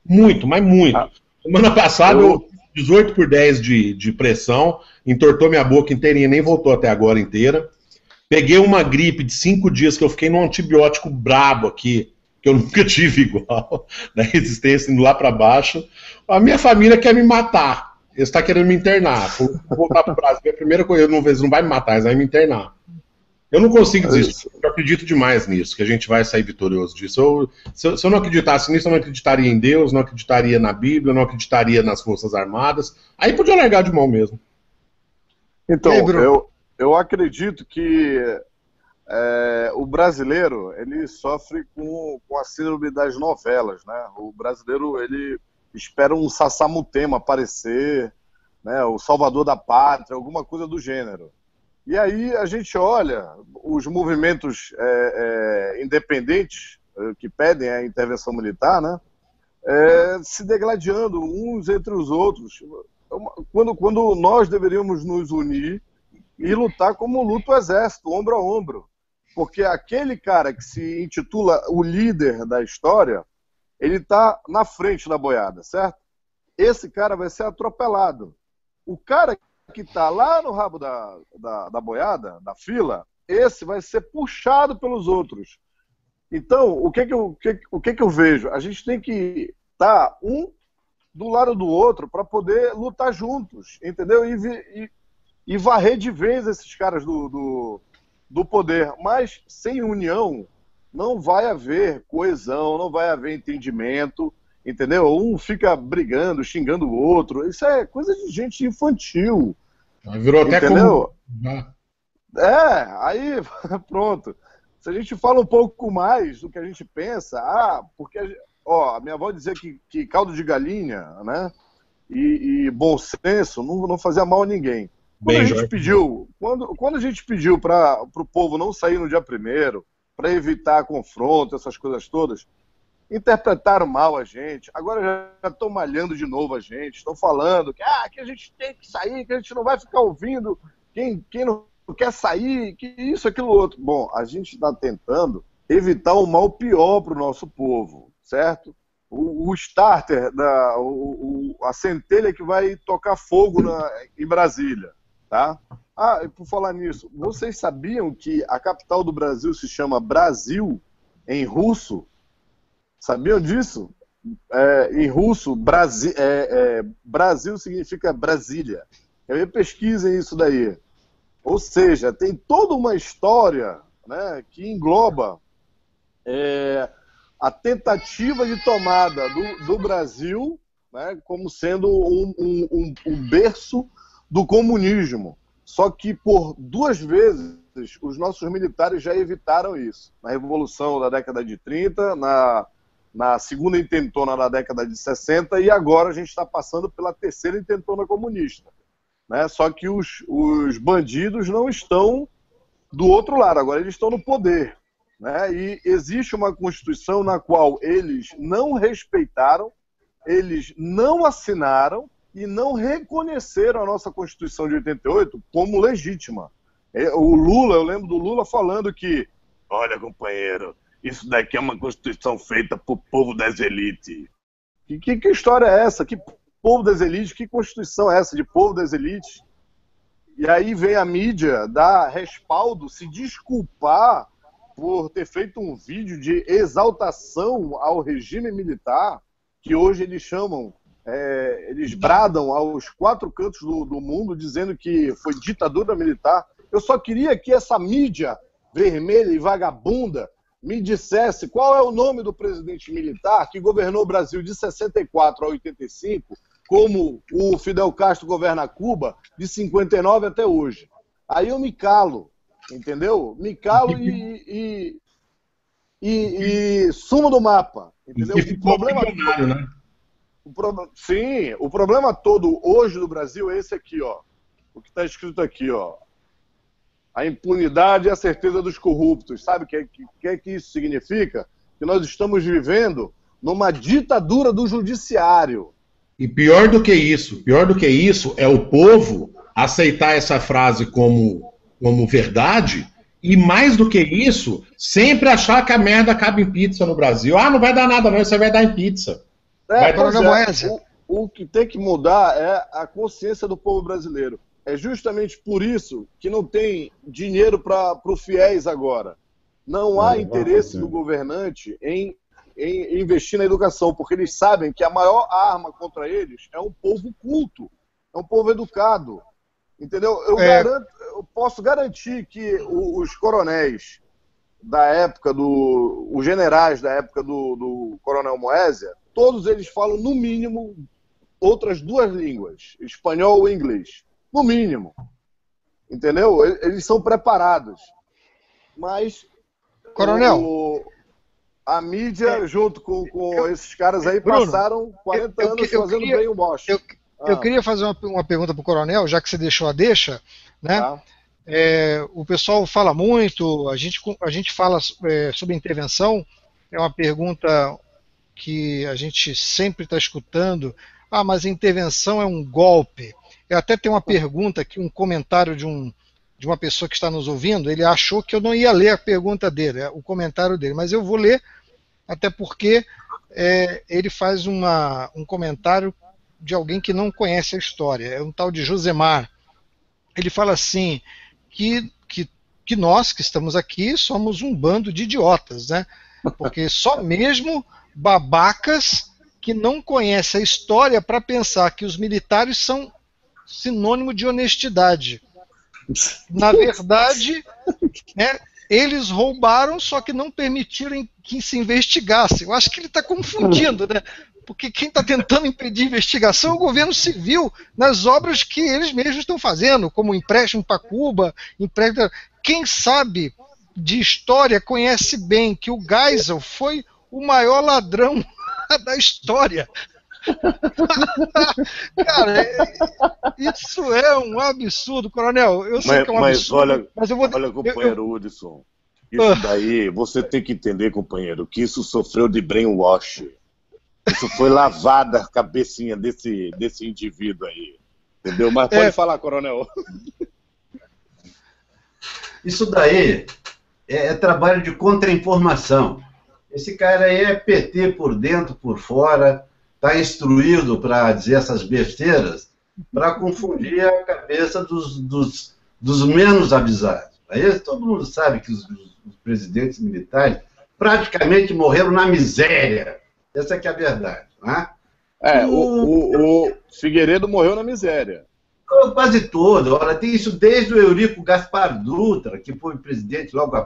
Muito, mas muito. Semana passada, 18/10 de pressão, entortou minha boca inteirinha, nem voltou até agora inteira. Peguei uma gripe de 5 dias que eu fiquei num antibiótico brabo aqui, que eu nunca tive igual, da resistência indo lá para baixo. A minha família quer me matar. Eles estão querendo me internar. Vou voltar para o Brasil. A primeira coisa, eles não vai me matar, eles vão me internar. Eu não consigo desistir. Eu acredito demais nisso, que a gente vai sair vitorioso disso. Se eu não acreditasse nisso, eu não acreditaria em Deus, não acreditaria na Bíblia, não acreditaria nas Forças Armadas. Aí podia largar de mão mesmo.
Então, eu acredito que o brasileiro, ele sofre com a síndrome das novelas, né? O brasileiro, ele espera um Sassamutema aparecer, né? O Salvador da Pátria, alguma coisa do gênero. E aí a gente olha os movimentos independentes que pedem a intervenção militar, né? Se degladiando uns entre os outros. Quando nós deveríamos nos unir e lutar como luta o exército, ombro a ombro. Porque aquele cara que se intitula o líder da história, ele está na frente da boiada, certo? Esse cara vai ser atropelado. O cara que está lá no rabo da boiada, da fila, esse vai ser puxado pelos outros. Então, o que que eu vejo? A gente tem que estar um do lado do outro para poder lutar juntos, entendeu? E varrer de vez esses caras do poder. Mas sem união não vai haver coesão, não vai haver entendimento, entendeu? Um fica brigando, xingando o outro. Isso é coisa de gente infantil.
Virou até
entendeu?
Como...
Aí pronto. Se a gente fala um pouco mais do que a gente pensa, porque a minha avó dizia que caldo de galinha, né? E bom senso não fazia mal a ninguém. Quando a gente pediu para o povo não sair no dia 1º, para evitar confronto, essas coisas todas, interpretaram mal a gente. Agora já estão malhando de novo a gente. Estão falando que a gente tem que sair, que a gente não vai ficar ouvindo quem não quer sair, que isso, aquilo, outro. Bom, a gente está tentando evitar um mal pior para o nosso povo, certo? O starter, a centelha que vai tocar fogo em Brasília, tá? E por falar nisso, vocês sabiam que a capital do Brasil se chama Brasil em russo? Sabiam disso? Em russo, Brasil significa Brasília. Pesquisem isso daí. Ou seja, tem toda uma história, né, que engloba a tentativa de tomada do Brasil, né, como sendo um berço do comunismo. Só que por 2 vezes os nossos militares já evitaram isso. Na Revolução da década de 30, na segunda intentona da década de 60 e agora a gente está passando pela terceira intentona comunista. Né? Só que os bandidos não estão do outro lado, agora eles estão no poder. Né? E existe uma Constituição na qual eles não respeitaram, eles não assinaram e não reconheceram a nossa Constituição de 88 como legítima. O Lula, eu lembro do Lula falando que, olha, companheiro, isso daqui é uma Constituição feita por povo das elites. Que história é essa? Que povo das elites? Que Constituição é essa de povo das elites? E aí vem a mídia dar respaldo, se desculpar por ter feito um vídeo de exaltação ao regime militar, que hoje eles chamam, eles bradam aos 4 cantos do mundo, dizendo que foi ditadura militar. Eu só queria que essa mídia vermelha e vagabunda me dissesse qual é o nome do presidente militar que governou o Brasil de 64 a 85, como o Fidel Castro governa Cuba, de 59 até hoje. Aí eu me calo, entendeu? Me calo e sumo do mapa, entendeu? O problema todo hoje do Brasil é esse aqui, ó. O que está escrito aqui, ó. A impunidade é a certeza dos corruptos. Sabe o que isso significa? Que nós estamos vivendo numa ditadura do judiciário.
E pior do que isso é o povo aceitar essa frase como verdade e, mais do que isso, sempre achar que a merda acaba em pizza no Brasil. Não vai dar nada não, você vai dar em pizza.
O que tem que mudar é a consciência do povo brasileiro. É justamente por isso que não tem dinheiro para os fiéis agora. Não há interesse do governante em investir na educação, porque eles sabem que a maior arma contra eles é um povo culto, é um povo educado. Entendeu? Eu posso garantir que os coronéis da época os generais da época do Coronel Moésia, todos eles falam, no mínimo, outras 2 línguas, espanhol e inglês. No mínimo. Entendeu? Eles são preparados. Mas
Coronel,
a mídia, junto com esses caras aí, Bruno, passaram 40 anos fazendo bem o bosta.
Eu queria fazer uma pergunta para o Coronel, já que você deixou a deixa, né? Tá. O pessoal fala muito, a gente fala sobre intervenção, é uma pergunta que a gente sempre está escutando. Mas a intervenção é um golpe. Eu até tenho uma pergunta aqui, um comentário de um de uma pessoa que está nos ouvindo, ele achou que eu não ia ler a pergunta dele, o comentário dele, mas eu vou ler, até porque ele faz um comentário de alguém que não conhece a história, é um tal de Josemar. Ele fala assim, que nós que estamos aqui somos um bando de idiotas, né? Porque só mesmo babacas que não conhecem a história para pensar que os militares são sinônimo de honestidade. Na verdade, né, eles roubaram, só que não permitiram que se investigasse. Eu acho que ele está confundindo, né? Porque quem está tentando impedir a investigação é o governo civil nas obras que eles mesmos estão fazendo, como empréstimo para Cuba, empréstimo... Quem sabe de história conhece bem que o Geisel foi o maior ladrão da história. Cara, isso é um absurdo, Coronel. Eu sei que é um absurdo.
Olha, companheiro Hudson, isso daí você tem que entender, companheiro, que isso sofreu de brainwash. Isso foi lavada a cabecinha desse indivíduo aí. Entendeu? Mas pode falar, Coronel.
Isso daí é trabalho de contra-informação. Esse cara aí é PT por dentro, por fora, está instruído para dizer essas besteiras, para confundir a cabeça dos menos avisados. Aí todo mundo sabe que os presidentes militares praticamente morreram na miséria. Essa que é a verdade, né?
O Figueiredo morreu na miséria.
Quase todo. Ora, tem isso desde o Eurico Gaspar Dutra, que foi presidente logo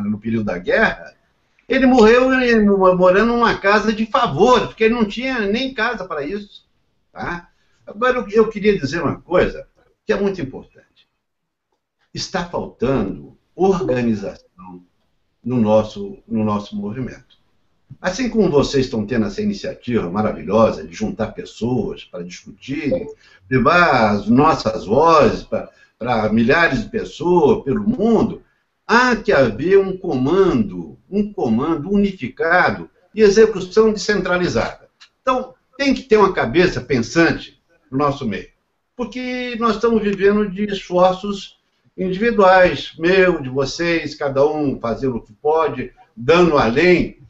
no período da guerra. Ele morreu morando numa casa de favor, porque ele não tinha nem casa para isso. Tá? Agora, eu queria dizer uma coisa que é muito importante. Está faltando organização no nosso movimento. Assim como vocês estão tendo essa iniciativa maravilhosa de juntar pessoas para discutirem, levar as nossas vozes para milhares de pessoas pelo mundo, há que haver um comando unificado e execução descentralizada. Então, tem que ter uma cabeça pensante no nosso meio, porque nós estamos vivendo de esforços individuais, meu, de vocês, cada um fazendo o que pode, dando além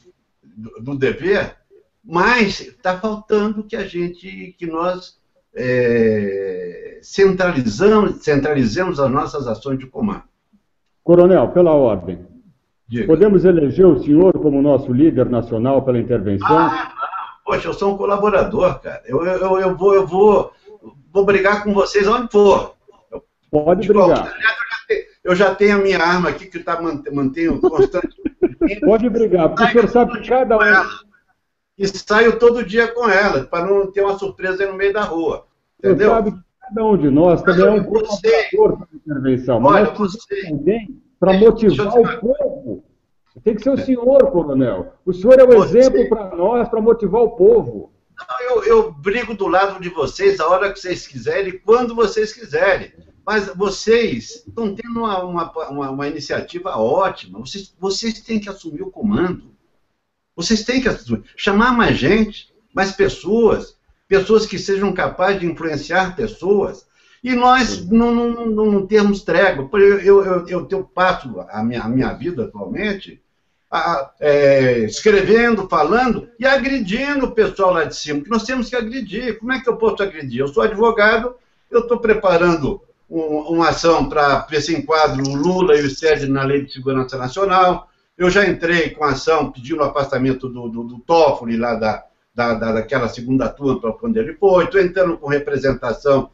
do dever, mas está faltando que nós centralizemos as nossas ações de comando.
Coronel, pela ordem, diga. Podemos eleger o senhor como nosso líder nacional pela intervenção?
Poxa, eu sou um colaborador, cara. Eu vou brigar com vocês onde for.
Pode brigar.
Eu já tenho a minha arma aqui que mantenho constante.
Pode brigar, porque o senhor sabe que cada um...
E saio todo dia com ela, para não ter uma surpresa aí no meio da rua. Entendeu?
Você sabe que cada um de nós também é um colaborador para a intervenção. Mas nós precisamos de alguém para motivar o povo. Tem que ser o senhor, coronel. O senhor é o exemplo para nós, para motivar o povo.
Não, eu brigo do lado de vocês a hora que vocês quiserem, quando vocês quiserem. Mas vocês estão tendo uma iniciativa ótima. Vocês têm que assumir o comando. Vocês têm que chamar mais gente, mais pessoas que sejam capazes de influenciar pessoas. E nós não temos trégua. Eu passo a minha vida atualmente escrevendo, falando e agredindo o pessoal lá de cima, que nós temos que agredir. Como é que eu posso agredir? Eu sou advogado, eu estou preparando uma ação para ver se enquadra o Lula e o Sérgio na Lei de Segurança Nacional. Eu já entrei com ação pedindo o afastamento do Toffoli lá daquela segunda turma para onde ele foi. Estou entrando com representação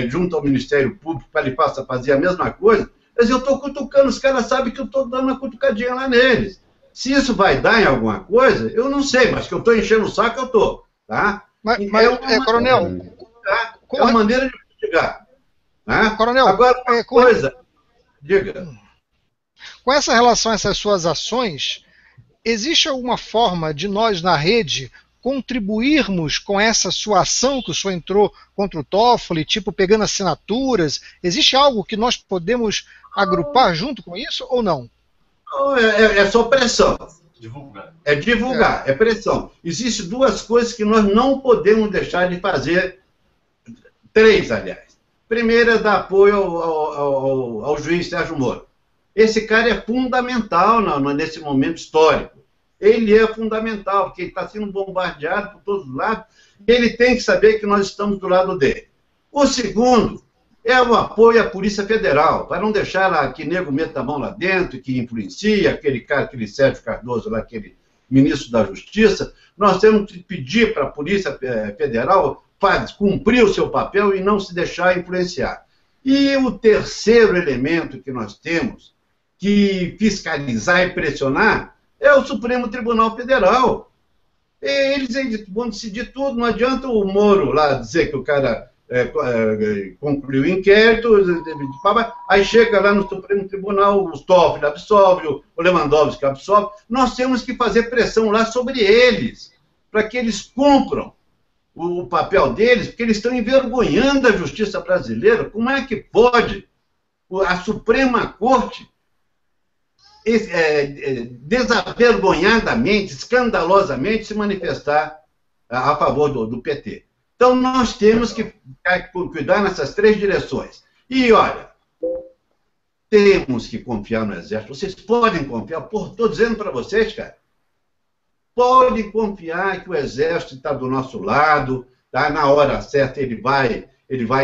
junto ao Ministério Público para ele fazer a mesma coisa. Mas eu estou cutucando, os caras sabem que eu estou dando uma cutucadinha lá neles. Se isso vai dar em alguma coisa, eu não sei, mas que eu estou enchendo o saco, eu estou. Tá?
Coronel...
É uma maneira de investigar. Né?
Coronel,
agora, uma coisa... Diga.
Com essa relação a essas suas ações, existe alguma forma de nós na rede contribuirmos com essa sua ação que o senhor entrou contra o Toffoli, tipo pegando assinaturas? Existe algo que nós podemos agrupar junto com isso ou não?
É só pressão. Divulgar. É divulgar, é pressão. Existem duas coisas que nós não podemos deixar de fazer, três, aliás. Primeiro é dar apoio ao juiz Sérgio Moro. Esse cara é fundamental nesse momento histórico. Ele é fundamental, porque ele está sendo bombardeado por todos os lados, e ele tem que saber que nós estamos do lado dele. O segundo é o apoio à Polícia Federal, para não deixar lá que nego meta a mão lá dentro, que influencia aquele Sérgio Cardoso lá, aquele ministro da Justiça. Nós temos que pedir para a Polícia Federal cumprir o seu papel e não se deixar influenciar. E o terceiro elemento que nós temos que fiscalizar e pressionar é o Supremo Tribunal Federal. Eles vão decidir tudo, não adianta o Moro lá dizer que o cara concluiu o inquérito, aí chega lá no Supremo Tribunal, o Toffoli absolve, o Lewandowski absolve. Nós temos que fazer pressão lá sobre eles, para que eles cumpram o papel deles, porque eles estão envergonhando a justiça brasileira. Como é que pode a Suprema Corte desavergonhadamente, escandalosamente se manifestar a favor do PT? Então, nós temos que cuidar nessas três direções. E, olha, temos que confiar no Exército. Vocês podem confiar, estou dizendo para vocês, cara, podem confiar que o Exército está do nosso lado, tá? Na hora certa ele vai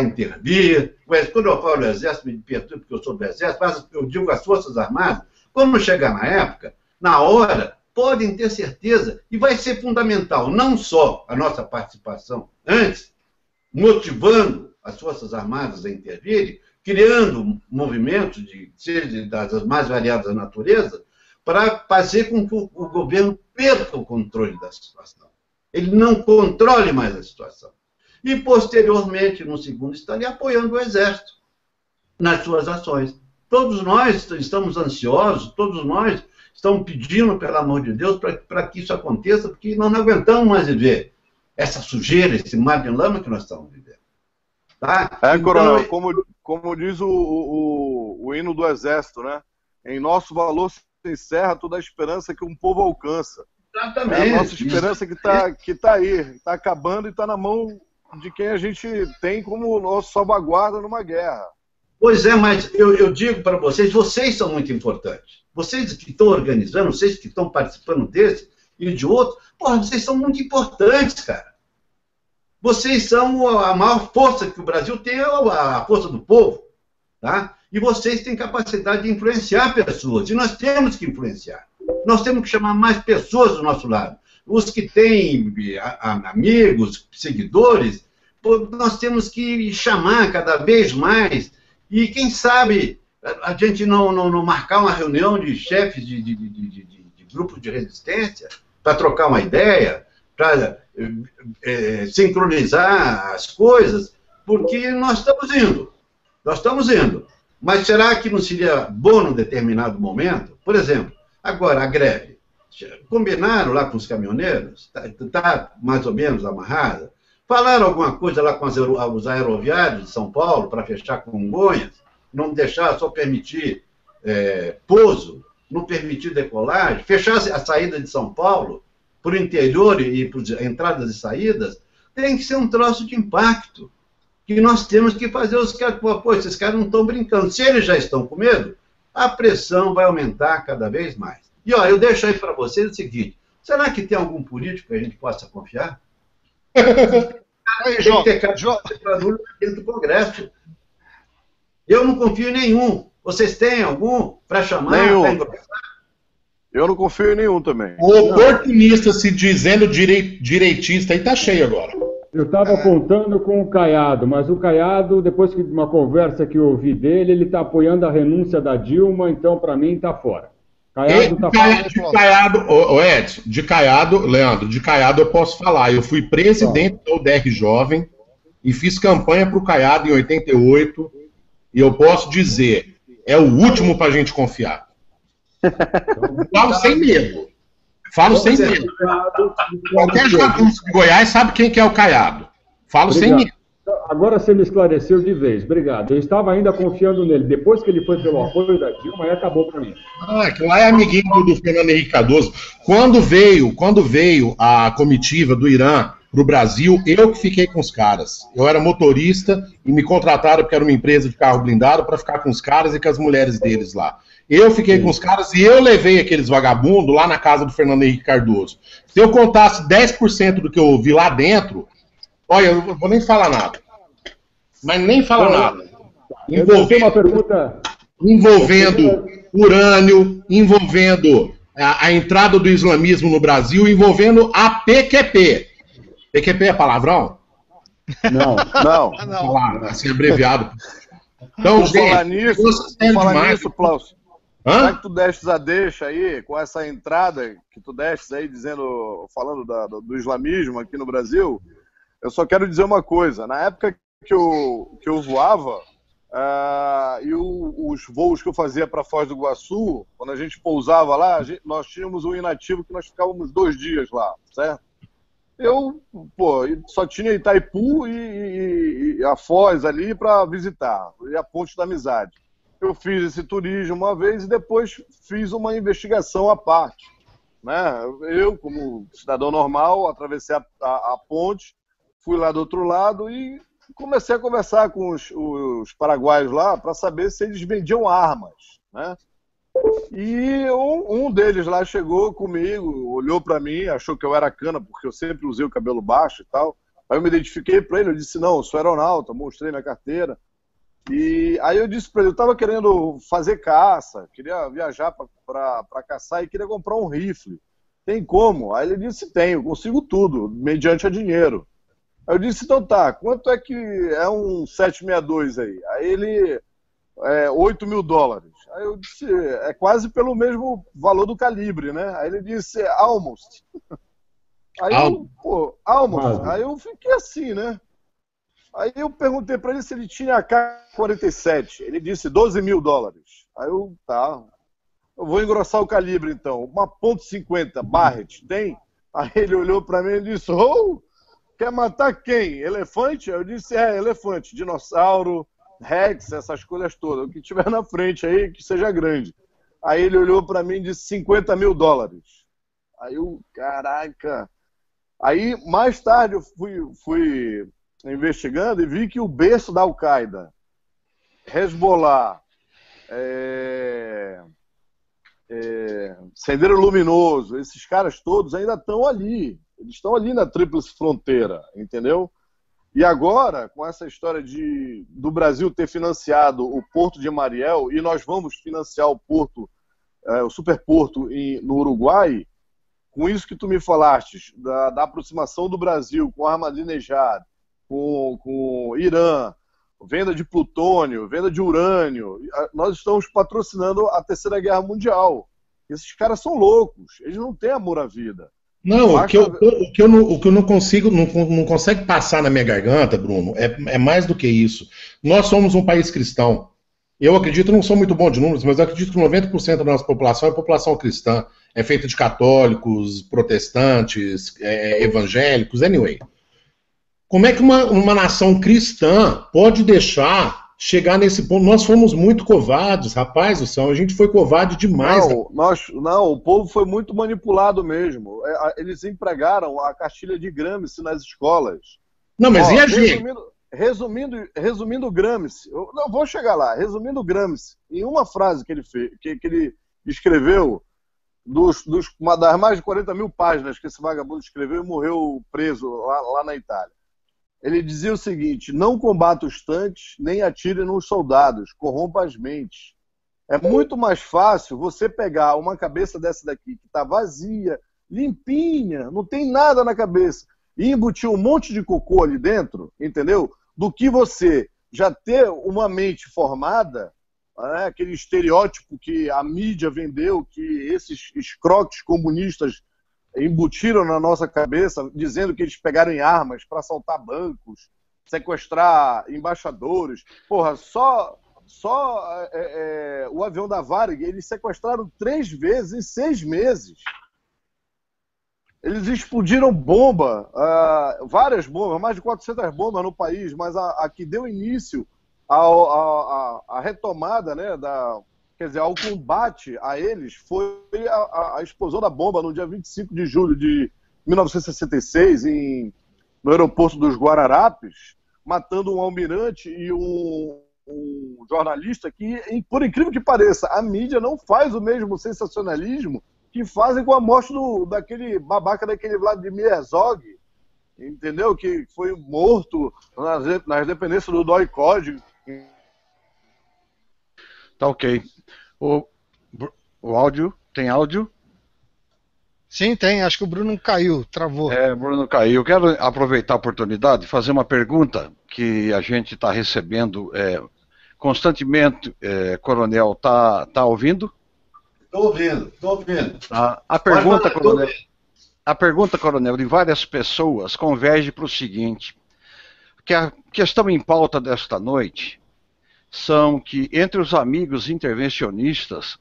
intervir. Quando eu falo Exército, me perturba porque eu sou do Exército, mas eu digo as Forças Armadas. Quando chegar na época, na hora, podem ter certeza, e vai ser fundamental, não só a nossa participação antes, motivando as Forças Armadas a intervirem, criando movimentos das mais variadas naturezas, para fazer com que o governo perca o controle da situação. Ele não controle mais a situação. E, posteriormente, no segundo, estaria apoiando o Exército nas suas ações. Todos nós estamos ansiosos, todos nós estamos pedindo, pelo amor de Deus, para que isso aconteça, porque nós não aguentamos mais viver essa sujeira, esse mar de lama que nós estamos vivendo. Tá?
Coronel, como diz o hino do Exército, né? Em nosso valor se encerra toda a esperança que um povo alcança.
Exatamente.
É a nossa esperança que está aí, está acabando e está na mão de quem a gente tem como nosso salvaguarda numa guerra.
Pois é, mas eu digo para vocês são muito importantes. Vocês que estão organizando, vocês que estão participando desse e de outro, vocês são muito importantes, cara. Vocês são a maior força que o Brasil tem, a força do povo, tá? E vocês têm capacidade de influenciar pessoas, e nós temos que influenciar. Nós temos que chamar mais pessoas do nosso lado. Os que têm amigos, seguidores, nós temos que chamar cada vez mais. E quem sabe a gente não marcar uma reunião de chefes de grupos de resistência para trocar uma ideia, para sincronizar as coisas, porque nós estamos indo. Mas será que não seria bom num determinado momento? Por exemplo, agora a greve. Combinaram lá com os caminhoneiros? Está mais ou menos amarrada? Falaram alguma coisa lá com os aeroviários de São Paulo para fechar Congonhas? Não deixar, só permitir pouso, não permitir decolagem? Fechar a saída de São Paulo para o interior e para as entradas e saídas? Tem que ser um troço de impacto. Que nós temos que fazer os caras... esses caras não estão brincando. Se eles já estão com medo, a pressão vai aumentar cada vez mais. E, eu deixo aí para vocês o seguinte. Será que tem algum político que a gente possa confiar? Tem que ter cara dentro do Congresso. Eu não confio em nenhum. Vocês têm algum para chamar?
Nenhum. Eu não confio em nenhum também.
O oportunista se dizendo direitista aí tá cheio agora.
Eu estava apontando com o Caiado, mas o Caiado, depois de uma conversa que eu ouvi dele, ele está apoiando a renúncia da Dilma, então para mim está fora. Caiado está fora.
Edson, de Caiado, Leandro, de Caiado eu posso falar. Eu fui presidente do UDR Jovem e fiz campanha para o Caiado em 88 e eu posso dizer, é o último para a gente confiar. Falo sem medo. Sem medo. Qualquer jogador de Goiás sabe quem que é o Caiado. Falo sem medo.
Agora você me esclareceu de vez, obrigado. Eu estava ainda confiando nele. Depois que ele foi pelo apoio da Dilma, aí acabou para mim.
Que lá é amiguinho do Fernando Henrique Cardoso. Quando veio a comitiva do Irã para o Brasil, eu que fiquei com os caras. Eu era motorista e me contrataram, porque era uma empresa de carro blindado, para ficar com os caras e com as mulheres deles lá. Eu fiquei com os caras e eu levei aqueles vagabundos lá na casa do Fernando Henrique Cardoso. Se eu contasse 10% do que eu ouvi lá dentro, olha, eu não vou nem falar nada. Mas nem falar nada. Envolvendo urânio, envolvendo a entrada do islamismo no Brasil, envolvendo a PQP. PQP é palavrão?
Não.
Assim, abreviado. Então,
falar nisso, Plaucio. Já que tu destes a deixa aí, com essa entrada que tu destes aí, falando do islamismo aqui no Brasil, eu só quero dizer uma coisa. Na época que eu voava, e os voos que eu fazia para Foz do Iguaçu, quando a gente pousava lá, nós tínhamos um inativo que nós ficávamos 2 dias lá, certo? Eu, só tinha Itaipu e a Foz ali para visitar, e a Ponte da Amizade. Eu fiz esse turismo uma vez e depois fiz uma investigação à parte, né? Eu, como cidadão normal, atravessei a ponte, fui lá do outro lado e comecei a conversar com os paraguaios lá para saber se eles vendiam armas, né? E um deles lá chegou comigo, olhou para mim, achou que eu era cana, porque eu sempre usei o cabelo baixo e tal. Aí eu me identifiquei para ele, eu disse, não, eu sou aeronauta, mostrei minha carteira. E aí eu disse para ele, eu estava querendo fazer caça, queria viajar para caçar e queria comprar um rifle. Tem como? Aí ele disse, tenho, consigo tudo, mediante a dinheiro. Aí eu disse, então tá, quanto é que é um 762 aí? Aí ele, $8 mil. Aí eu disse, é quase pelo mesmo valor do calibre, né? Aí ele disse, almost. Aí almost. Aí eu fiquei assim, né? Aí eu perguntei pra ele se ele tinha AK-47. Ele disse $12 mil. Aí eu, tá, eu vou engrossar o calibre então. Uma .50 Barrett, tem? Aí ele olhou pra mim e disse, quer matar quem? Elefante? Eu disse, elefante, dinossauro, Rex, essas coisas todas. O que tiver na frente aí, que seja grande. Aí ele olhou pra mim e disse $50 mil. Aí eu, caraca. Aí, mais tarde, eu fui investigando e vi que o berço da Al-Qaeda, Hezbollah, Sendeiro Luminoso, esses caras todos ainda estão ali. Eles estão ali na Tríplice Fronteira, entendeu? E agora, com essa história do Brasil ter financiado o Porto de Mariel, e nós vamos financiar o porto, o superporto no Uruguai, com isso que tu me falaste, da aproximação do Brasil com Ahmadinejad, com o Irã, venda de plutônio, venda de urânio, nós estamos patrocinando a Terceira Guerra Mundial. Esses caras são loucos, eles não têm amor à vida.
Não, o que eu não consigo, não consegue passar na minha garganta, Bruno, é mais do que isso. Nós somos um país cristão. Eu acredito, não sou muito bom de números, mas eu acredito que 90% da nossa população é população cristã. É feita de católicos, protestantes, evangélicos, anyway. Como é que uma nação cristã pode deixar chegar nesse ponto? Nós fomos muito covardes, rapaz do céu, a gente foi covarde demais.
Não, o povo foi muito manipulado mesmo. Eles empregaram a cartilha de Gramsci nas escolas.
Não, mas e a gente?
Resumindo Gramsci, eu vou chegar lá. Resumindo Gramsci, em uma frase que ele fez, que ele escreveu, das mais de 40 mil páginas que esse vagabundo escreveu e morreu preso lá na Itália. Ele dizia o seguinte: não combata os tanques, nem atire nos soldados, corrompa as mentes. É muito mais fácil você pegar uma cabeça dessa daqui, que está vazia, limpinha, não tem nada na cabeça, e embutir um monte de cocô ali dentro, entendeu? Do que você já ter uma mente formada, né, aquele estereótipo que a mídia vendeu, que esses escroques comunistas embutiram na nossa cabeça, dizendo que eles pegaram em armas para assaltar bancos, sequestrar embaixadores. Porra, só o avião da Varig, eles sequestraram 3 vezes em 6 meses. eles explodiram bomba, várias bombas, mais de 400 bombas no país, mas a que deu início à retomada, né, quer dizer, ao combate a eles, foi a explosão da bomba no dia 25 de julho de 1966, no aeroporto dos Guararapes, matando um almirante e um jornalista que, por incrível que pareça, a mídia não faz o mesmo sensacionalismo que fazem com a morte daquele babaca, daquele Vladimir Herzog, entendeu? Que foi morto nas dependências do DOI-CODE.
Tá ok. O áudio? Tem áudio?
Sim, tem. Acho que o Bruno caiu, travou.
O Bruno caiu. Eu quero aproveitar a oportunidade de fazer uma pergunta que a gente está recebendo constantemente. Coronel, tá ouvindo?
Estou ouvindo.
A pergunta, coronel, de várias pessoas converge para o seguinte, que a questão em pauta desta noite são que, entre os amigos intervencionistas,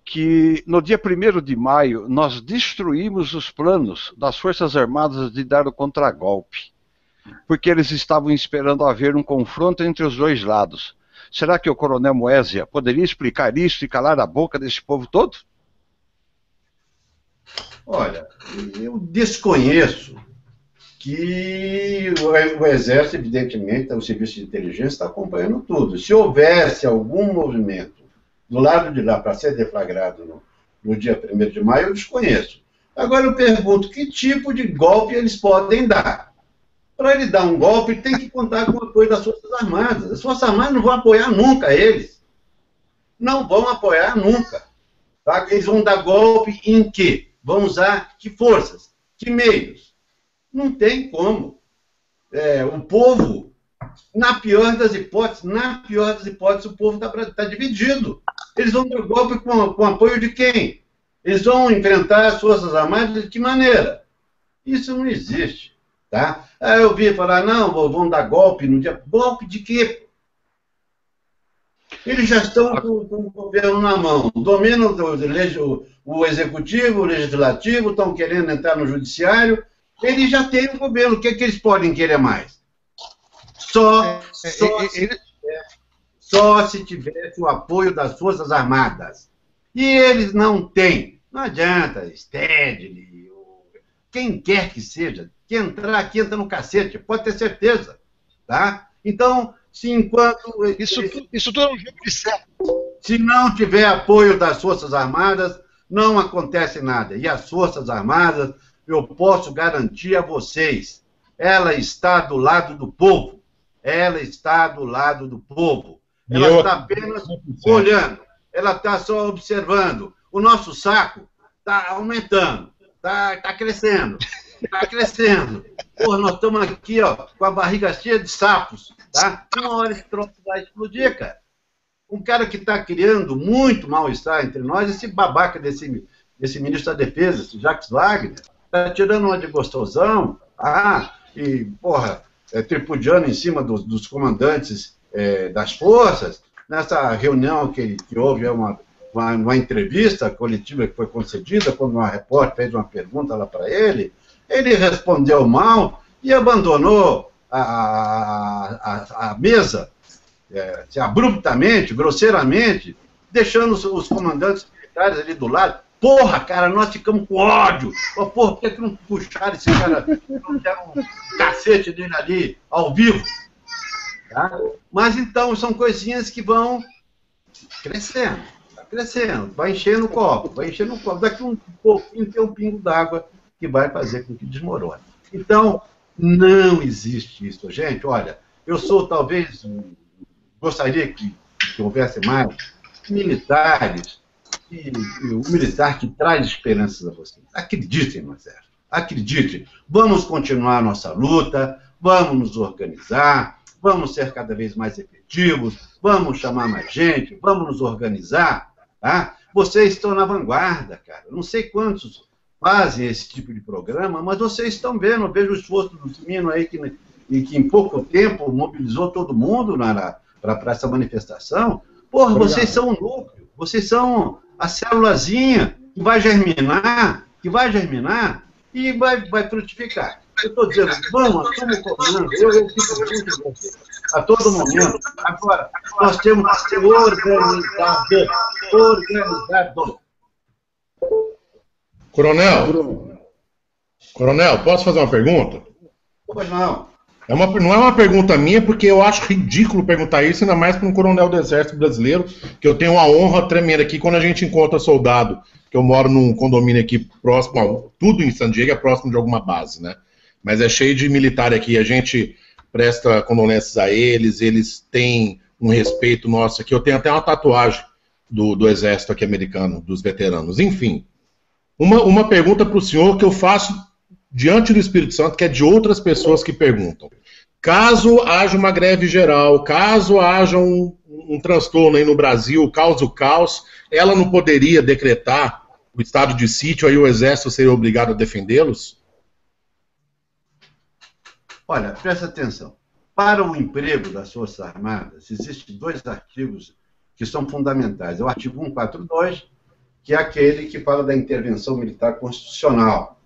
que no dia 1º de maio nós destruímos os planos das Forças Armadas de dar o contragolpe, porque eles estavam esperando haver um confronto entre os dois lados. Será que o coronel Moésia poderia explicar isso e calar a boca desse povo todo?
Olha, eu desconheço que o Exército, evidentemente, o Serviço de Inteligência está acompanhando tudo. Se houvesse algum movimento do lado de lá para ser deflagrado no dia 1º de maio, eu desconheço. Agora eu pergunto, que tipo de golpe eles podem dar? Para ele dar um golpe, tem que contar com o apoio das Forças Armadas. As Forças Armadas não vão apoiar nunca eles. Não vão apoiar nunca. Tá? Eles vão dar golpe em quê? Vão usar que forças? Que meios? Não tem como. O povo, na pior das hipóteses, o povo está dividido. Eles vão dar golpe com apoio de quem? Eles vão enfrentar as Forças Armadas de que maneira? Isso não existe. Tá? Eu ouvi falar, não, vão dar golpe no dia... Golpe de quê? Eles já estão com o governo na mão. Dominam o executivo, o legislativo, estão querendo entrar no judiciário. Eles já têm o governo. O que eles podem querer mais? Só se tivesse o apoio das Forças Armadas. E eles não têm. Não adianta, Stedley, quem quer que seja, que entrar aqui, entra no cacete, pode ter certeza. Tá? Então, se enquanto...
Isso tudo é um jogo de certo.
Se não tiver apoio das Forças Armadas, não acontece nada. E as Forças Armadas, eu posso garantir a vocês, ela está do lado do povo. Ela está do lado do povo. Ela está apenas olhando. Ela está só observando. O nosso saco está aumentando. Está crescendo. Está crescendo. Pô, nós estamos aqui, ó, com a barriga cheia de sapos. Tá? Uma hora esse troço vai explodir, cara. Um cara que está criando muito mal-estar entre nós, esse babaca desse ministro da Defesa, esse Jacques Wagner, está tirando uma de gostosão, e, porra, tripudiando em cima dos comandantes das forças. Nessa reunião que houve uma entrevista coletiva que foi concedida, quando uma repórter fez uma pergunta lá para ele respondeu mal e abandonou a mesa abruptamente, grosseiramente, deixando os comandantes militares ali do lado. Porra, cara, nós ficamos com ódio. Porra, por que não puxaram esse cara, não deram um cacete dele ali, ao vivo? Tá? Mas então, são coisinhas que vão crescendo, vai enchendo o copo, daqui um pouquinho tem um pingo d'água que vai fazer com que desmorone. Então, não existe isso, gente. Olha, eu talvez, gostaria que houvesse mais militares, o militar que traz esperanças a vocês. Acreditem no Exército, acreditem. Vamos continuar a nossa luta, vamos nos organizar, vamos ser cada vez mais efetivos, vamos chamar mais gente, vamos nos organizar. Tá? Vocês estão na vanguarda, cara. Não sei quantos fazem esse tipo de programa, mas vocês estão vendo, eu vejo o esforço do menino aí que em pouco tempo mobilizou todo mundo para essa manifestação. Porra, obrigado. Vocês são o núcleo, vocês são a célulazinha que vai germinar, e vai frutificar. Eu estou dizendo, vamos comandando, eu fico junto com você, a todo momento. Agora, nós temos que ser organizados.
Coronel, posso fazer uma pergunta?
Pois não.
Não é uma pergunta minha, porque eu acho ridículo perguntar isso, ainda mais para um coronel do Exército Brasileiro, que eu tenho uma honra tremenda aqui quando a gente encontra soldado, que eu moro num condomínio aqui próximo, tudo em San Diego é próximo de alguma base, né? Mas é cheio de militar aqui, a gente presta condolências a eles, eles têm um respeito nosso aqui. Eu tenho até uma tatuagem do Exército aqui americano, dos veteranos. Enfim, uma pergunta para o senhor que eu faço diante do Espírito Santo, que é de outras pessoas que perguntam. Caso haja uma greve geral, caso haja um transtorno aí no Brasil, cause o caos, ela não poderia decretar o estado de sítio, aí o Exército seria obrigado a defendê-los?
Olha, presta atenção. Para o emprego das Forças Armadas, existem 2 artigos que são fundamentais. É o artigo 142, que é aquele que fala da intervenção militar constitucional.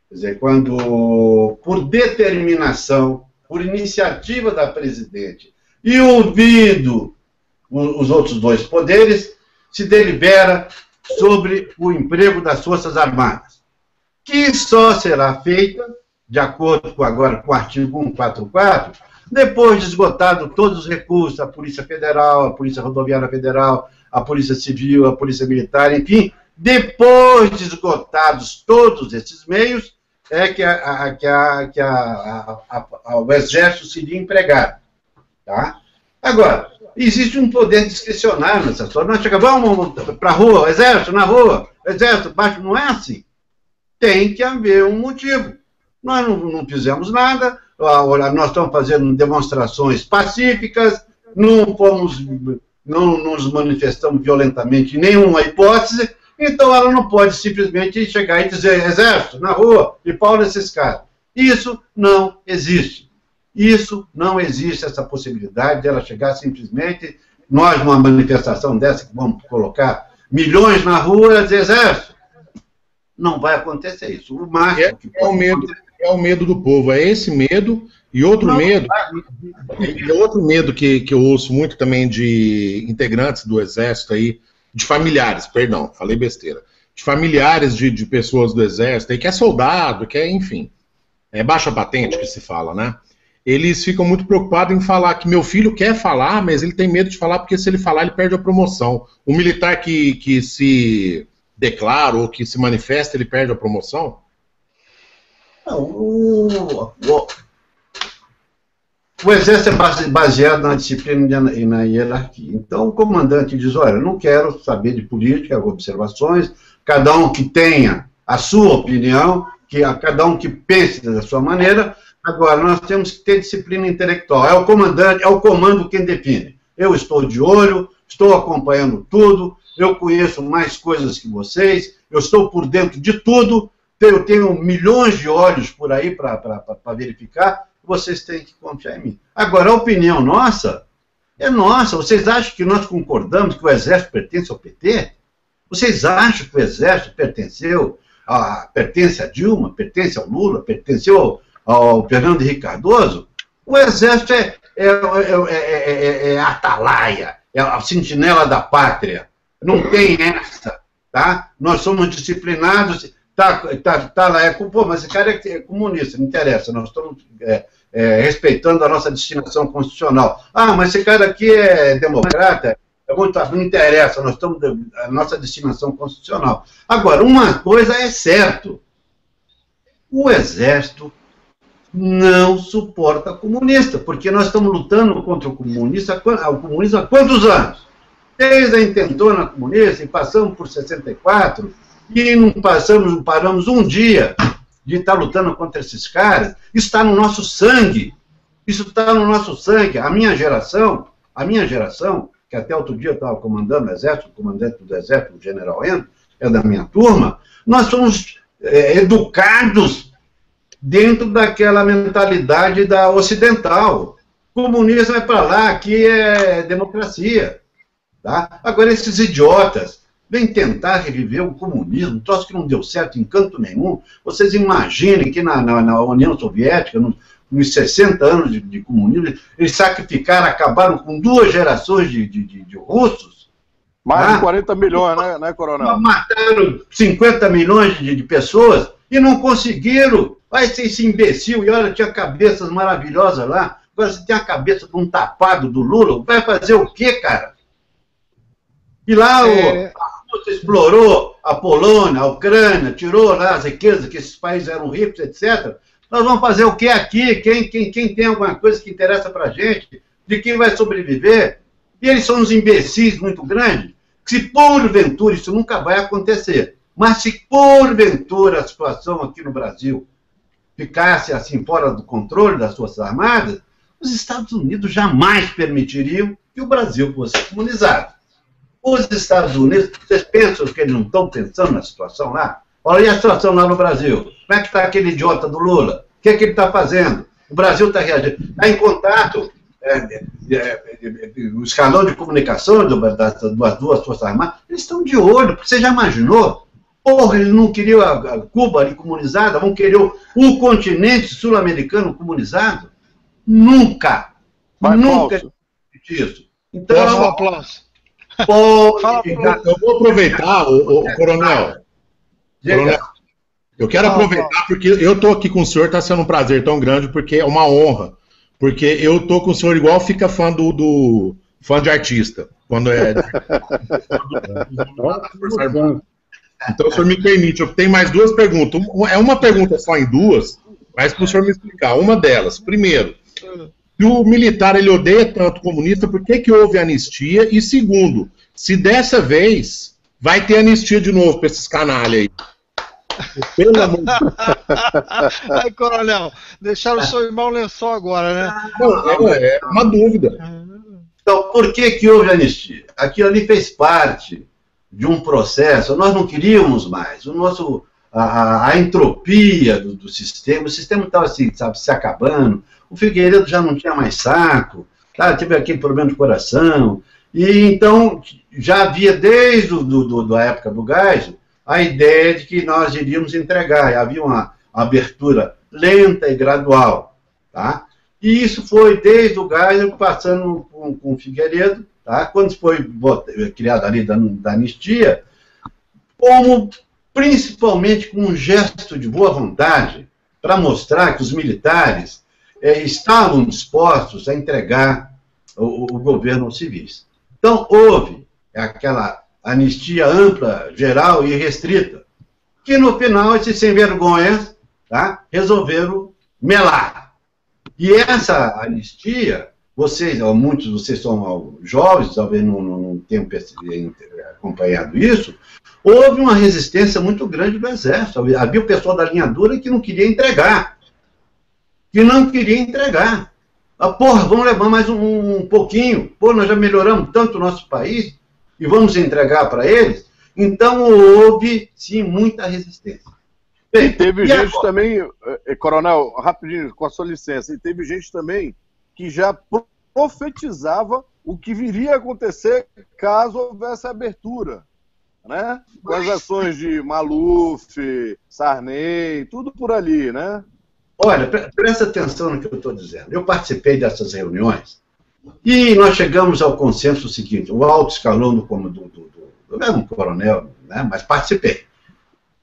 Quer dizer, quando, por determinação, por iniciativa da presidente, e ouvido os outros 2 poderes, se delibera sobre o emprego das Forças Armadas, que só será feita, de acordo com o artigo 144, depois de esgotado todos os recursos, a Polícia Federal, a Polícia Rodoviária Federal, a Polícia Civil, a Polícia Militar, enfim, depois de esgotados todos esses meios, é que o Exército seria empregado. Tá? Agora, existe um poder discricionário nessa história. Nós chegamos, vamos para a rua, Exército, na rua, Exército, baixo, não é assim. Tem que haver um motivo. Nós não fizemos nada, nós estamos fazendo demonstrações pacíficas, não nos manifestamos violentamente em nenhuma hipótese, então ela não pode simplesmente chegar e dizer, Exército, na rua, e pau nesses caras. Isso não existe. Isso não existe, essa possibilidade de ela chegar simplesmente, nós numa manifestação dessa, que vamos colocar milhões na rua, e dizer, Exército. Não vai acontecer isso. O máximo que
é o medo do povo, é esse medo, e outro medo, que eu ouço muito também de integrantes do Exército aí, de familiares, perdão, falei besteira, de familiares de pessoas do Exército, aí, que é soldado, que é, enfim, é baixa patente que se fala, né? Eles ficam muito preocupados em falar que meu filho quer falar, mas ele tem medo de falar porque se ele falar ele perde a promoção. O militar que se declara ou que se manifesta, ele perde a promoção?
Não, o Exército é baseado na disciplina e na hierarquia. Então, o comandante diz, olha, eu não quero saber de política, observações, cada um que tenha a sua opinião, cada um que pense da sua maneira. Agora, nós temos que ter disciplina intelectual. É o comandante, é o comando quem define. Eu estou de olho, estou acompanhando tudo, eu conheço mais coisas que vocês, eu estou por dentro de tudo, eu tenho milhões de olhos por aí para verificar, vocês têm que confiar em mim. Agora, a opinião nossa é nossa. Vocês acham que nós concordamos que o Exército pertence ao PT? Vocês acham que o Exército pertence a Dilma, pertence ao Lula, pertenceu ao Fernando Henrique Cardoso? O Exército é a atalaia, é a sentinela da pátria. Não tem essa, tá? Nós somos disciplinados, tá lá, pô, mas esse cara é comunista, não interessa, nós estamos respeitando a nossa destinação constitucional. Ah, mas esse cara aqui é democrata, não interessa, nós estamos a nossa destinação constitucional. Agora, uma coisa é certo, o Exército não suporta comunista, porque nós estamos lutando contra o comunismo há quantos anos? Desde a intentona comunista, e passamos por 64, e não paramos um dia de estar lutando contra esses caras. Isso está no nosso sangue. Isso está no nosso sangue. A minha geração, que até outro dia eu estava comandando o Exército, o comandante do Exército, o general Endo, é da minha turma, nós somos educados dentro daquela mentalidade da ocidental. Comunismo é para lá, aqui é democracia. Tá? Agora, esses idiotas, vem tentar reviver o comunismo, um troço que não deu certo em canto nenhum. Vocês imaginem que na União Soviética, nos 60 anos de comunismo, eles sacrificaram, acabaram com 2 gerações de russos.
Mais de 40 milhões, né, Coronel?
Mataram 50 milhões de pessoas e não conseguiram. Vai ser esse imbecil, e olha, tinha cabeças maravilhosas lá. Agora você tem a cabeça de um tapado do Lula, vai fazer o quê, cara? E lá a Rússia explorou a Polônia, a Ucrânia, tirou lá as riquezas, que esses países eram ricos, etc. Nós vamos fazer o quê aqui? Quem tem alguma coisa que interessa pra gente? De quem vai sobreviver? E eles são uns imbecis muito grandes, que se porventura, isso nunca vai acontecer, mas se porventura a situação aqui no Brasil ficasse assim fora do controle das Forças Armadas, os Estados Unidos jamais permitiriam que o Brasil fosse comunizado. Os Estados Unidos, vocês pensam que eles não estão pensando na situação lá? Olha aí a situação lá no Brasil. Como é que está aquele idiota do Lula? O que é que ele está fazendo? O Brasil está reagindo. Está em contato. O escalão de comunicação das 2 Forças Armadas, eles estão de olho, porque você já imaginou? Porra, eles não queriam a Cuba ali comunizada, vão querer o continente sul-americano comunizado? Nunca! Nunca isso. Então,
aplauso.
Eu vou aproveitar, Coronel. Eu quero aproveitar, porque eu estou aqui com o senhor, está sendo um prazer tão grande, porque é uma honra. Porque eu estou com o senhor igual fica fã fã de artista. Quando é. Então, o senhor me permite, eu tenho mais 2 perguntas. É uma pergunta só em 2, mas para o senhor me explicar. Uma delas, primeiro, se o militar ele odeia tanto o comunista, por que houve anistia? E segundo, se dessa vez vai ter anistia de novo para esses canalhas aí. Pelo amor de Deus.
Ai, Coronel, deixaram o seu irmão lençol agora, né?
Não, é uma dúvida.
Então, por que houve anistia? Aquilo ali fez parte de um processo, nós não queríamos mais, a entropia do sistema, o sistema estava assim, sabe, se acabando, o Figueiredo já não tinha mais saco, tá? Teve aquele problema de coração, e então já havia desde a época do Geisel a ideia de que nós iríamos entregar, havia uma abertura lenta e gradual, tá? E isso foi desde o Geisel, passando com o Figueiredo, tá? Quando foi criada a lei da anistia, como principalmente com um gesto de boa vontade, para mostrar que os militares estavam dispostos a entregar o governo aos civis. Então, houve aquela anistia ampla, geral e restrita, que no final esses sem-vergonhas, tá, resolveram melar. E essa anistia, muitos de vocês são jovens, talvez não tenham acompanhado isso, houve uma resistência muito grande do Exército. Havia o pessoal da linha dura que não queria entregar. Porra, vamos levar mais um pouquinho. Pô, nós já melhoramos tanto o nosso país e vamos entregar para eles. Então, houve, sim, muita resistência.
Bem, e teve gente também, Coronel, rapidinho, com a sua licença, e teve gente também que já profetizava o que viria a acontecer caso houvesse abertura, né? Com as ações de Maluf, Sarney, tudo por ali, né?
Olha, presta atenção no que eu estou dizendo. Eu participei dessas reuniões e nós chegamos ao consenso seguinte, o alto escalão do mesmo coronel, né, mas participei.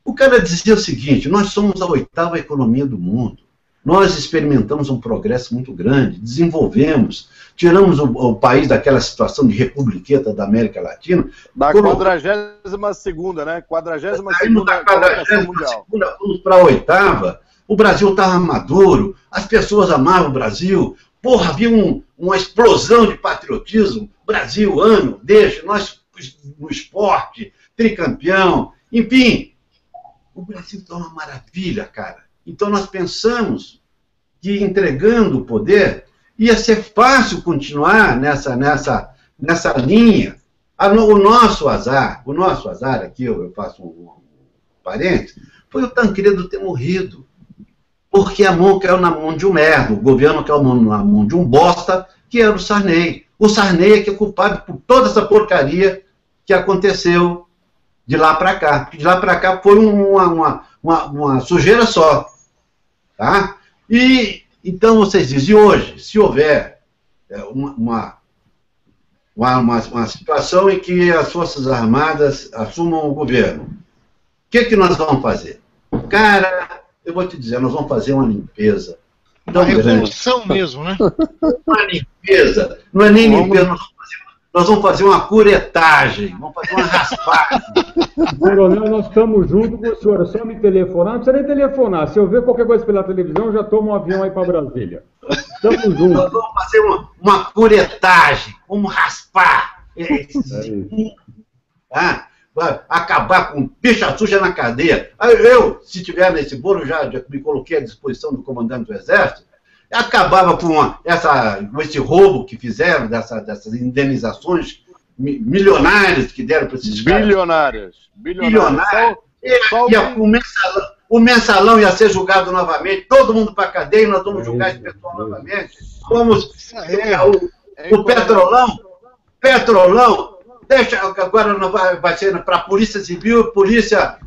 O cara dizia o seguinte, nós somos a 8ª economia do mundo, nós experimentamos um progresso muito grande, desenvolvemos, tiramos o país daquela situação de republiqueta da América Latina.
Da 42ª, né? 42ª colocação mundial.
Vamos para a 8ª, o Brasil estava maduro, as pessoas amavam o Brasil, porra, havia uma explosão de patriotismo, Brasil, deixa, nós no esporte, tricampeão, enfim. O Brasil está uma maravilha, cara. Então nós pensamos que entregando o poder ia ser fácil continuar nessa linha. O nosso azar aqui, eu faço um parênteses, foi o Tancredo ter morrido. Porque a mão caiu na mão de um merda, o governo caiu na mão de um bosta, que era o Sarney. O Sarney é que é culpado por toda essa porcaria que aconteceu de lá para cá. De lá para cá foi uma sujeira só. Tá? E então vocês dizem, hoje, se houver uma situação em que as Forças Armadas assumam o governo, o que nós vamos fazer? Cara, eu vou te dizer, nós vamos fazer uma limpeza.
Uma revolução mesmo, né?
Uma limpeza. Não é nem limpeza, nós vamos fazer uma curetagem, vamos fazer uma raspagem.
Coronel, nós estamos juntos com o senhor. É só me telefonar, não precisa nem telefonar. Se eu ver qualquer coisa pela televisão, eu já tomo um avião aí para Brasília. Estamos juntos.
Nós vamos fazer uma curetagem, vamos raspar. Acabar com bicha suja na cadeia. Eu, se tiver nesse bolo, já me coloquei à disposição do comandante do Exército, acabava com esse roubo que fizeram, dessas indenizações milionárias que deram para esses caras.
Bilionárias.
O mensalão ia ser julgado novamente, todo mundo para a cadeia, nós vamos julgar esse pessoal novamente. O Petrolão, deixa, agora vai ser para a Polícia Civil, Polícia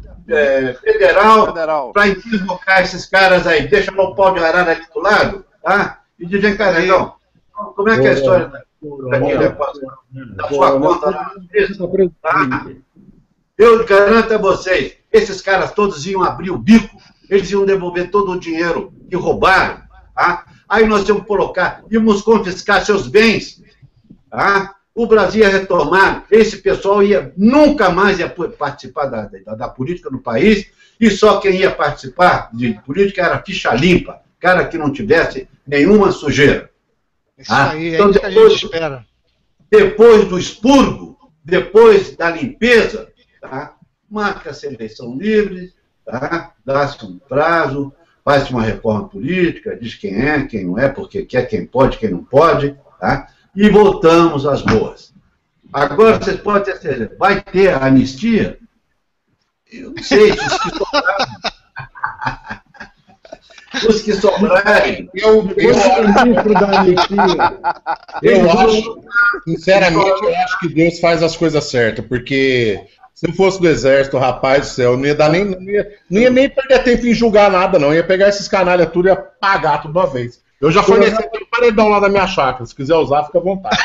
Federal. Para invocar esses caras aí, deixa lá o pau de arara ali do lado, tá? E dizem, cara, então, como é que é a história daquele negócio? Da sua conta lá? Tá? Eu garanto a vocês, esses caras todos iam abrir o bico, eles iam devolver todo o dinheiro que roubaram, tá? Aí nós íamos confiscar seus bens, tá? O Brasil ia retomar, esse pessoal nunca mais ia participar da política no país, e só quem ia participar de política era ficha limpa, cara que não tivesse nenhuma sujeira.
Isso aí, então, é isso que a gente espera.
Depois do expurgo, depois da limpeza, tá? Marca-se a eleição livre, tá? Dá-se um prazo, faz-se uma reforma política, diz quem é, quem não é, porque quer, quem pode, quem não pode, tá? E voltamos às boas. Agora, vocês podem ter certeza, vai ter a anistia? Eu não sei, os que sobrarem.
Sinceramente, eu acho que Deus faz as coisas certas, porque se eu fosse do Exército, rapaz do céu, não ia nem perder tempo em julgar nada, não. Eu ia pegar esses canalhas tudo e ia pagar tudo de uma vez. Eu já forneci um paredão lá da minha chácara. Se quiser usar, fica à vontade.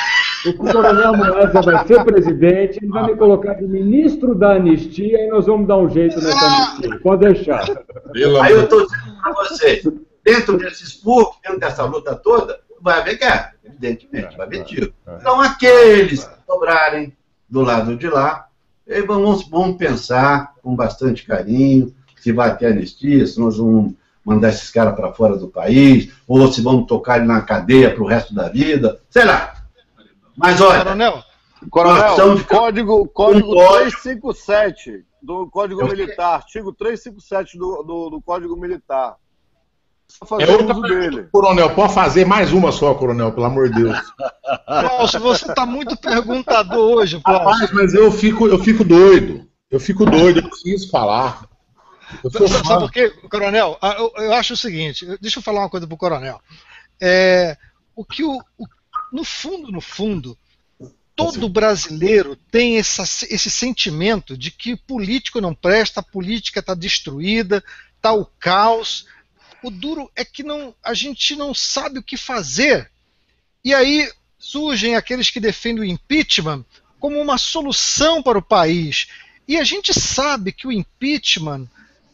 O Coronel Moraes vai ser presidente, ele vai me colocar de ministro da anistia e nós vamos dar um jeito nessa anistia. Pode deixar.
Aí eu estou dizendo para vocês, dentro desse expurgo, dentro dessa luta toda, vai haver guerra, evidentemente, vai haver tiro. Então, aqueles que sobrarem do lado de lá, vamos pensar com bastante carinho se vai ter anistia, se nós vamos mandar esses caras para fora do país, ou se vamos tocar ele na cadeia para o resto da vida, sei lá. Mas olha,
Coronel, código 357 do Código Militar, artigo 357 do Código Militar. Só fazer uso dele.
Coronel, pode fazer mais uma só, Coronel, pelo amor de Deus.
Paulo, você está muito perguntador hoje, Paulo.
Rapaz, mas eu fico doido. Eu preciso falar.
Sabe por quê, Coronel? Eu acho o seguinte, deixa eu falar uma coisa pro Coronel. No fundo, todo brasileiro tem esse sentimento de que político não presta, a política está destruída, está o caos. O duro é que a gente não sabe o que fazer. E aí surgem aqueles que defendem o impeachment como uma solução para o país. E a gente sabe que o impeachment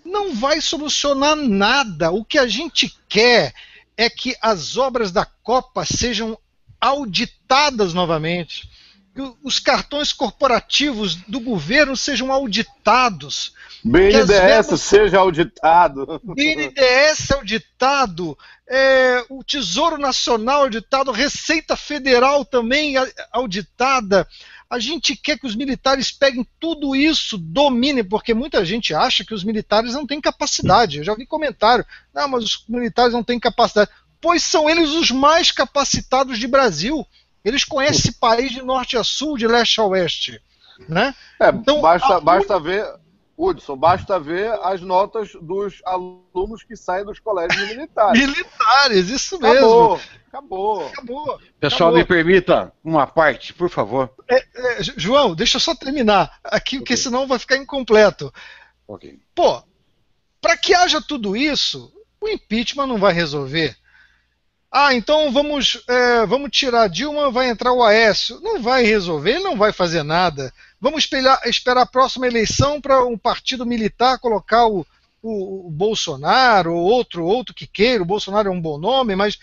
não vai solucionar nada. O que a gente quer é que as obras da Copa sejam auditadas novamente, que os cartões corporativos do governo sejam auditados.
BNDES seja auditado.
BNDES auditado, o Tesouro Nacional auditado, Receita Federal também auditada. A gente quer que os militares peguem tudo isso, dominem, porque muita gente acha que os militares não têm capacidade. Eu já vi comentário, não, mas os militares não têm capacidade. Pois são eles os mais capacitados de Brasil. Eles conhecem esse país de norte a sul, de leste a oeste. Né?
Então, basta ver, Hudson, basta ver as notas dos alunos que saem dos colégios militares.
Militares, isso mesmo.
Acabou.
Pessoal,
Acabou.
me permita uma parte, por favor.
João, deixa eu só terminar aqui, porque senão vai ficar incompleto.
Ok.
Pô, para que haja tudo isso, o impeachment não vai resolver. Então vamos tirar a Dilma, vai entrar o Aécio. Não vai resolver, ele não vai fazer nada. Vamos esperar a próxima eleição para um partido militar colocar o Bolsonaro ou outro que queira. O Bolsonaro é um bom nome, mas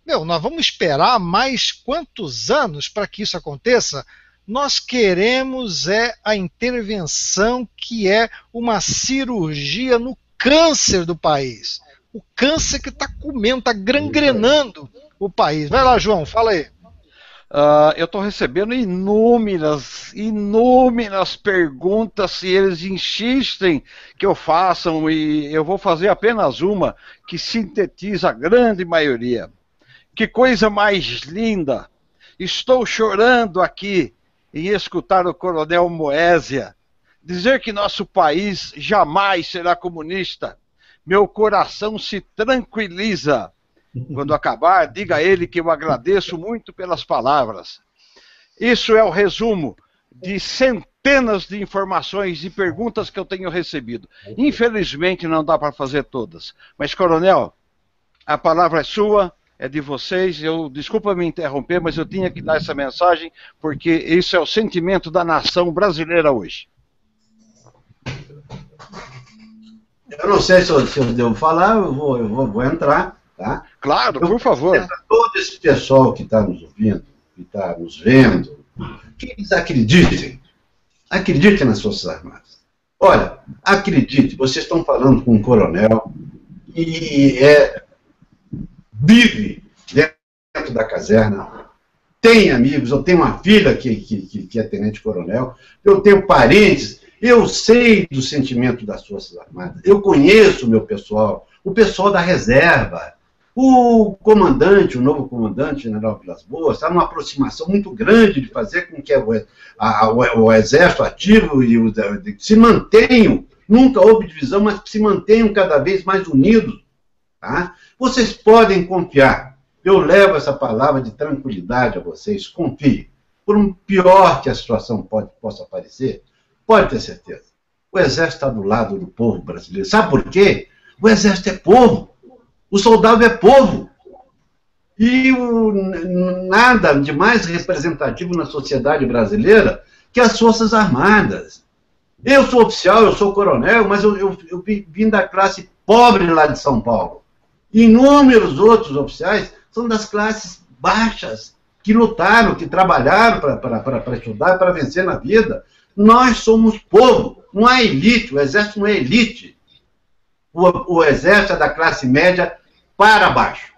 nós vamos esperar mais quantos anos para que isso aconteça? Nós queremos a intervenção que é uma cirurgia no câncer do país. O câncer que está comendo, está gangrenando o país. Vai lá, João, fala aí.
Eu estou recebendo inúmeras perguntas, e eles insistem que eu faça, e eu vou fazer apenas uma que sintetiza a grande maioria. Que coisa mais linda! Estou chorando aqui em escutar o Coronel Moésia dizer que nosso país jamais será comunista. Meu coração se tranquiliza. Quando acabar, diga a ele que eu agradeço muito pelas palavras. Isso é o resumo de centenas de informações e perguntas que eu tenho recebido. Infelizmente não dá para fazer todas. Mas, Coronel, a palavra é sua, é de vocês. Desculpa me interromper, mas eu tinha que dar essa mensagem, porque isso é o sentimento da nação brasileira hoje.
Eu não sei se eu devo falar, eu vou entrar, tá?
Claro, por favor.
Para todo esse pessoal que está nos ouvindo, que está nos vendo, que eles acreditem nas Forças Armadas. Olha, acredite, vocês estão falando com um coronel que vive dentro da caserna, tem amigos, eu tenho uma filha que é tenente-coronel, eu tenho parentes. Eu sei do sentimento das Forças Armadas, eu conheço o meu pessoal, o pessoal da reserva, o novo comandante, general Vilas Boas, está numa aproximação muito grande de fazer com que o Exército ativo se mantenham, nunca houve divisão, mas se mantenham cada vez mais unidos. Tá? Vocês podem confiar, eu levo essa palavra de tranquilidade a vocês, confiem. Por pior que a situação possa parecer, pode ter certeza. O Exército está do lado do povo brasileiro. Sabe por quê? O Exército é povo. O soldado é povo. E nada de mais representativo na sociedade brasileira que as Forças Armadas. Eu sou oficial, eu sou coronel, mas eu vim da classe pobre lá de São Paulo. Inúmeros outros oficiais são das classes baixas, que lutaram, que trabalharam para estudar, para vencer na vida. Nós somos povo, não há elite, o Exército não é elite. O Exército é da classe média para baixo.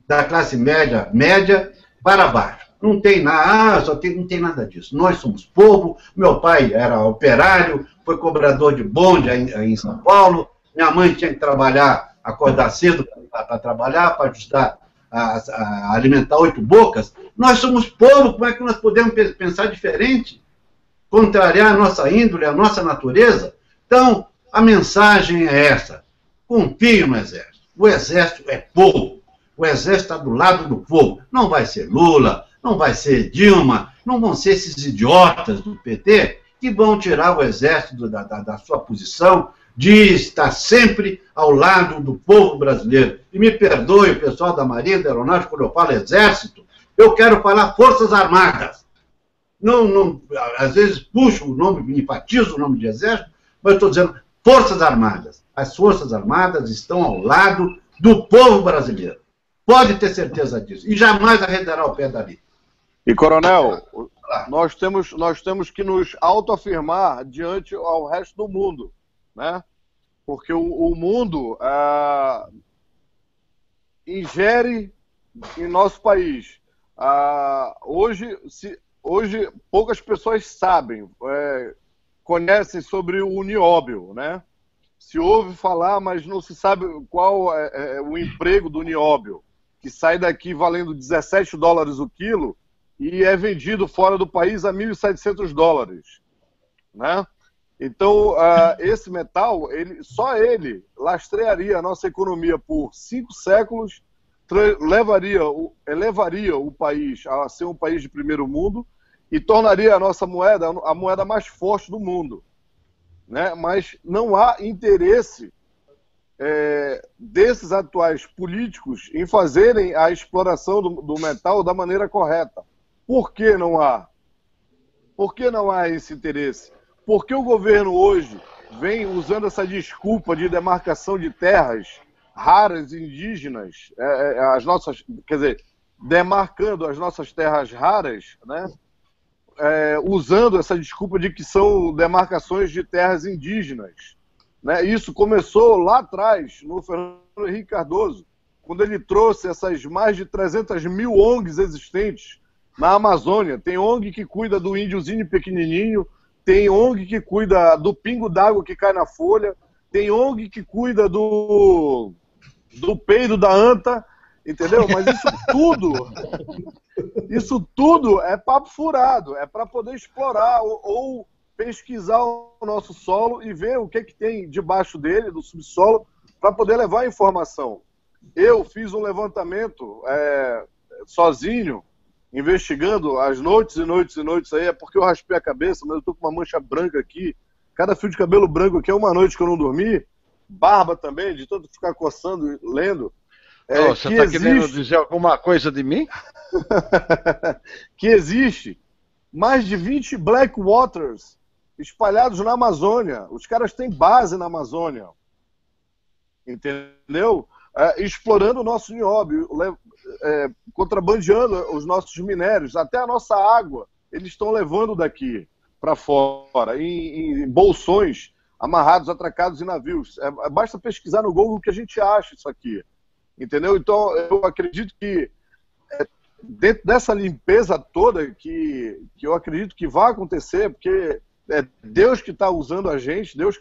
Da classe média para baixo. Não tem nada, não tem nada disso. Nós somos povo, meu pai era operário, foi cobrador de bonde em São Paulo, minha mãe tinha que acordar cedo para trabalhar, para ajudar a alimentar 8 bocas. Nós somos povo, como é que nós podemos pensar diferente? Contrariar a nossa índole, a nossa natureza? Então, a mensagem é essa. Confie no Exército. O Exército é povo. O Exército está do lado do povo. Não vai ser Lula, não vai ser Dilma, não vão ser esses idiotas do PT que vão tirar o Exército da sua posição de estar sempre ao lado do povo brasileiro. E me perdoe o pessoal da Marinha, da Aeronáutica, quando eu falo Exército, eu quero falar Forças Armadas. Não, às vezes puxo o nome, enfatizo o nome de Exército, mas estou dizendo Forças Armadas. As Forças Armadas estão ao lado do povo brasileiro. Pode ter certeza disso. E jamais arredará o pé dali.
E, Coronel, nós temos que nos autoafirmar diante ao resto do mundo, né? Porque o mundo ingere em nosso país. Hoje poucas pessoas sabem, conhecem sobre o nióbio, né? Se ouve falar, mas não se sabe qual é o emprego do nióbio, que sai daqui valendo $17 o quilo e é vendido fora do país a $1.700, né? Então, esse metal, só ele lastrearia a nossa economia por 5 séculos elevaria o país a ser um país de primeiro mundo e tornaria a nossa moeda a moeda mais forte do mundo, né? Mas não há interesse desses atuais políticos em fazerem a exploração do metal da maneira correta. Por que não há? Por que não há esse interesse? Porque o governo hoje vem usando essa desculpa de demarcação de terras raras indígenas, demarcando as nossas terras raras, né? Usando essa desculpa de que são demarcações de terras indígenas. Né? Isso começou lá atrás, no Fernando Henrique Cardoso, quando ele trouxe essas mais de 300 mil ONGs existentes na Amazônia. Tem ONG que cuida do índiozinho pequenininho, tem ONG que cuida do pingo d'água que cai na folha, tem ONG que cuida do peido da anta, entendeu? Mas isso tudo é papo furado, é para poder explorar ou pesquisar o nosso solo e ver o que tem debaixo dele, do subsolo, para poder levar a informação. Eu fiz um levantamento sozinho, investigando as noites e noites e noites aí, é porque eu raspei a cabeça, mas eu tô com uma mancha branca aqui, cada fio de cabelo branco aqui é uma noite que eu não dormi, barba também, de tanto ficar coçando e lendo.
Você está querendo dizer alguma coisa de mim?
Que existe mais de 20 Blackwaters espalhados na Amazônia. Os caras têm base na Amazônia. Entendeu? Explorando o nosso nióbio, contrabandeando os nossos minérios, até a nossa água, eles estão levando daqui para fora, em bolsões amarrados, atracados em navios. Basta pesquisar no Google que a gente acha isso aqui. Entendeu? Então, eu acredito que dentro dessa limpeza toda que eu acredito que vai acontecer, porque é Deus que está usando a gente, Deus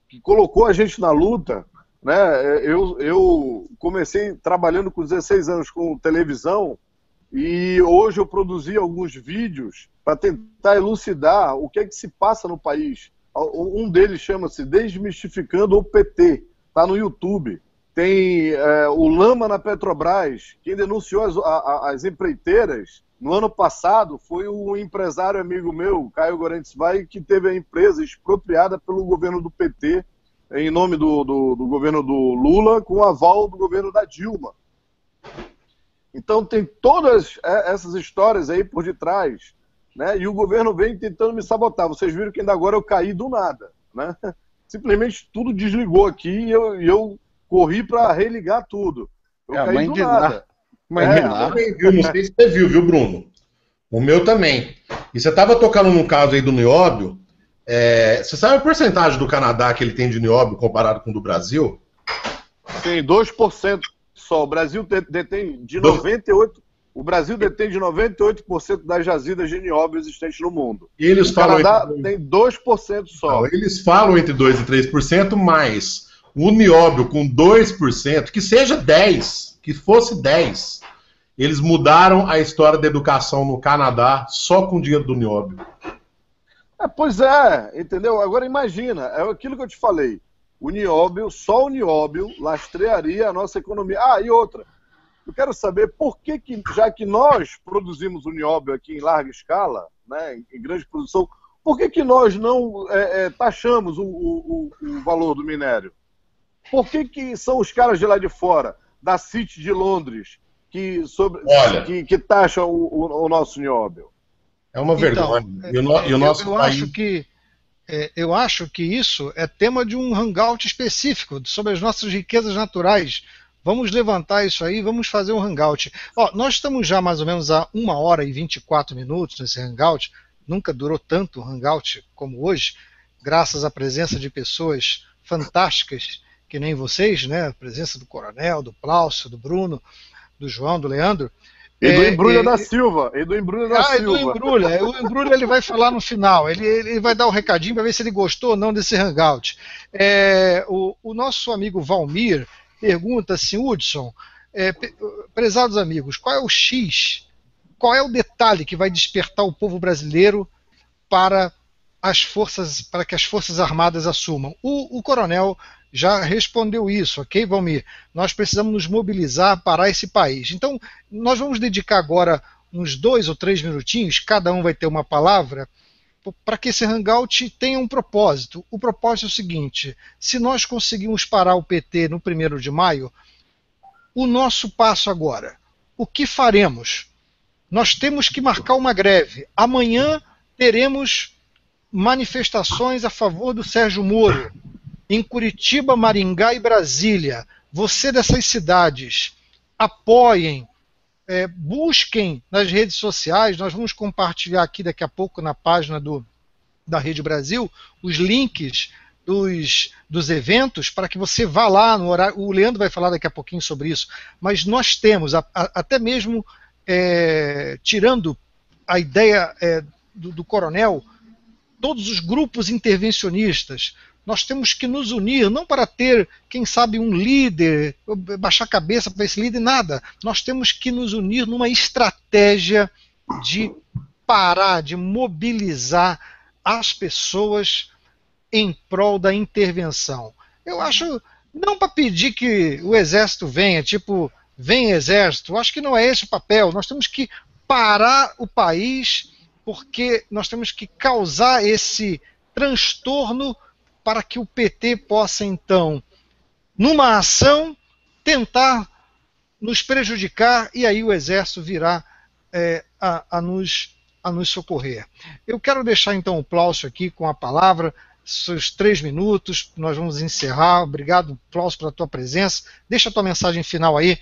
que colocou a gente na luta, né? Eu comecei trabalhando com 16 anos com televisão e hoje eu produzi alguns vídeos para tentar elucidar o que é que se passa no país. Um deles chama-se Desmistificando o PT, está no YouTube. Tem o Lama na Petrobras. Quem denunciou as empreiteiras no ano passado foi um empresário amigo meu, Caio Gorentsvay, que teve a empresa expropriada pelo governo do PT, em nome do governo do Lula, com o aval do governo da Dilma. Então tem todas essas histórias aí por detrás, né? E o governo vem tentando me sabotar. Vocês viram que ainda agora eu caí do nada, né? Simplesmente tudo desligou aqui e eu corri para religar tudo. Eu caí do nada.
Não sei se você viu, Bruno? O meu também. E você estava tocando num caso aí do nióbio. Você sabe a porcentagem do Canadá que ele tem de nióbio comparado com o do Brasil?
Tem 2% só. O Brasil detém de 98%. O Brasil detém de 98% das jazidas de nióbio existentes no mundo.
E eles
o Canadá tem 2% só.
Não, eles falam entre 2% e 3%, mas o nióbio com 2%, que seja 10%, que fosse 10%, eles mudaram a história da educação no Canadá só com o dinheiro do nióbio.
Pois é, entendeu? Agora imagina, é aquilo que eu te falei. O nióbio, só o nióbio lastrearia a nossa economia. E outra, eu quero saber por que, já que nós produzimos o nióbio aqui em larga escala, né, em grande produção, por que nós não taxamos o valor do minério? Por que são os caras de lá de fora, da City de Londres, que taxam o nosso nióbio?
É uma vergonha.
Eu acho que isso é tema de um hangout específico sobre as nossas riquezas naturais. Vamos levantar isso aí, vamos fazer um hangout. Nós estamos já mais ou menos a 1 hora e 24 minutos nesse hangout. Nunca durou tanto hangout como hoje, graças à presença de pessoas fantásticas que nem vocês, né? A presença do Coronel, do Pláucio, do Bruno, do João, do Leandro.
E do Embrulha da Silva. E do Embrulha da Silva.
Do Embrulha. O Embrulha ele vai falar no final. Ele vai dar um recadinho para ver se ele gostou ou não desse hangout. O nosso amigo Valmir pergunta assim, Hudson, prezados amigos, qual é o X, qual é o detalhe que vai despertar o povo brasileiro para que as Forças Armadas assumam? O Coronel já respondeu isso, ok, Valmir? Nós precisamos nos mobilizar para esse país. Então, nós vamos dedicar agora uns 2 ou 3 minutinhos, cada um vai ter uma palavra, para que esse hangout tenha um propósito. O propósito é o seguinte: se nós conseguirmos parar o PT no 1º de maio, o nosso passo agora, o que faremos? Nós temos que marcar uma greve. Amanhã teremos manifestações a favor do Sérgio Moro, em Curitiba, Maringá e Brasília. Você dessas cidades, apoiem, busquem nas redes sociais, nós vamos compartilhar aqui daqui a pouco na página da Rede Brasil os links dos eventos para que você vá lá no horário. O Leandro vai falar daqui a pouquinho sobre isso, mas nós temos, até mesmo tirando a ideia do coronel, todos os grupos intervencionistas, nós temos que nos unir, não para ter, quem sabe, um líder, baixar a cabeça para esse líder, nada. Nós temos que nos unir numa estratégia de parar, de mobilizar as pessoas em prol da intervenção. Eu acho, não para pedir que o exército venha, tipo, vem exército, eu acho que não é esse o papel. Nós temos que parar o país, porque nós temos que causar esse transtorno para que o PT possa, então, numa ação, tentar nos prejudicar, e aí o Exército virá a nos socorrer. Eu quero deixar, então, o Plaucio aqui com a palavra, seus 3 minutos, nós vamos encerrar. Obrigado, Plaucio, pela tua presença. Deixa a tua mensagem final aí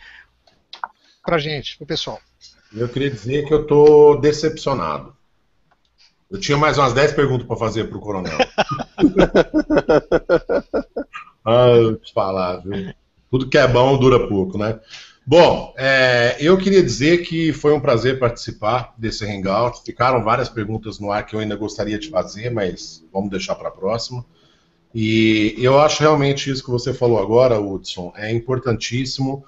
para a gente, para o pessoal.
Eu queria dizer que eu estou decepcionado. Eu tinha mais umas 10 perguntas para fazer para o coronel. Vou te falar, viu? Tudo que é bom dura pouco, né? Bom, eu queria dizer que foi um prazer participar desse hangout. Ficaram várias perguntas no ar que eu ainda gostaria de fazer, mas vamos deixar para a próxima. E eu acho realmente isso que você falou agora, Hudson, é importantíssimo.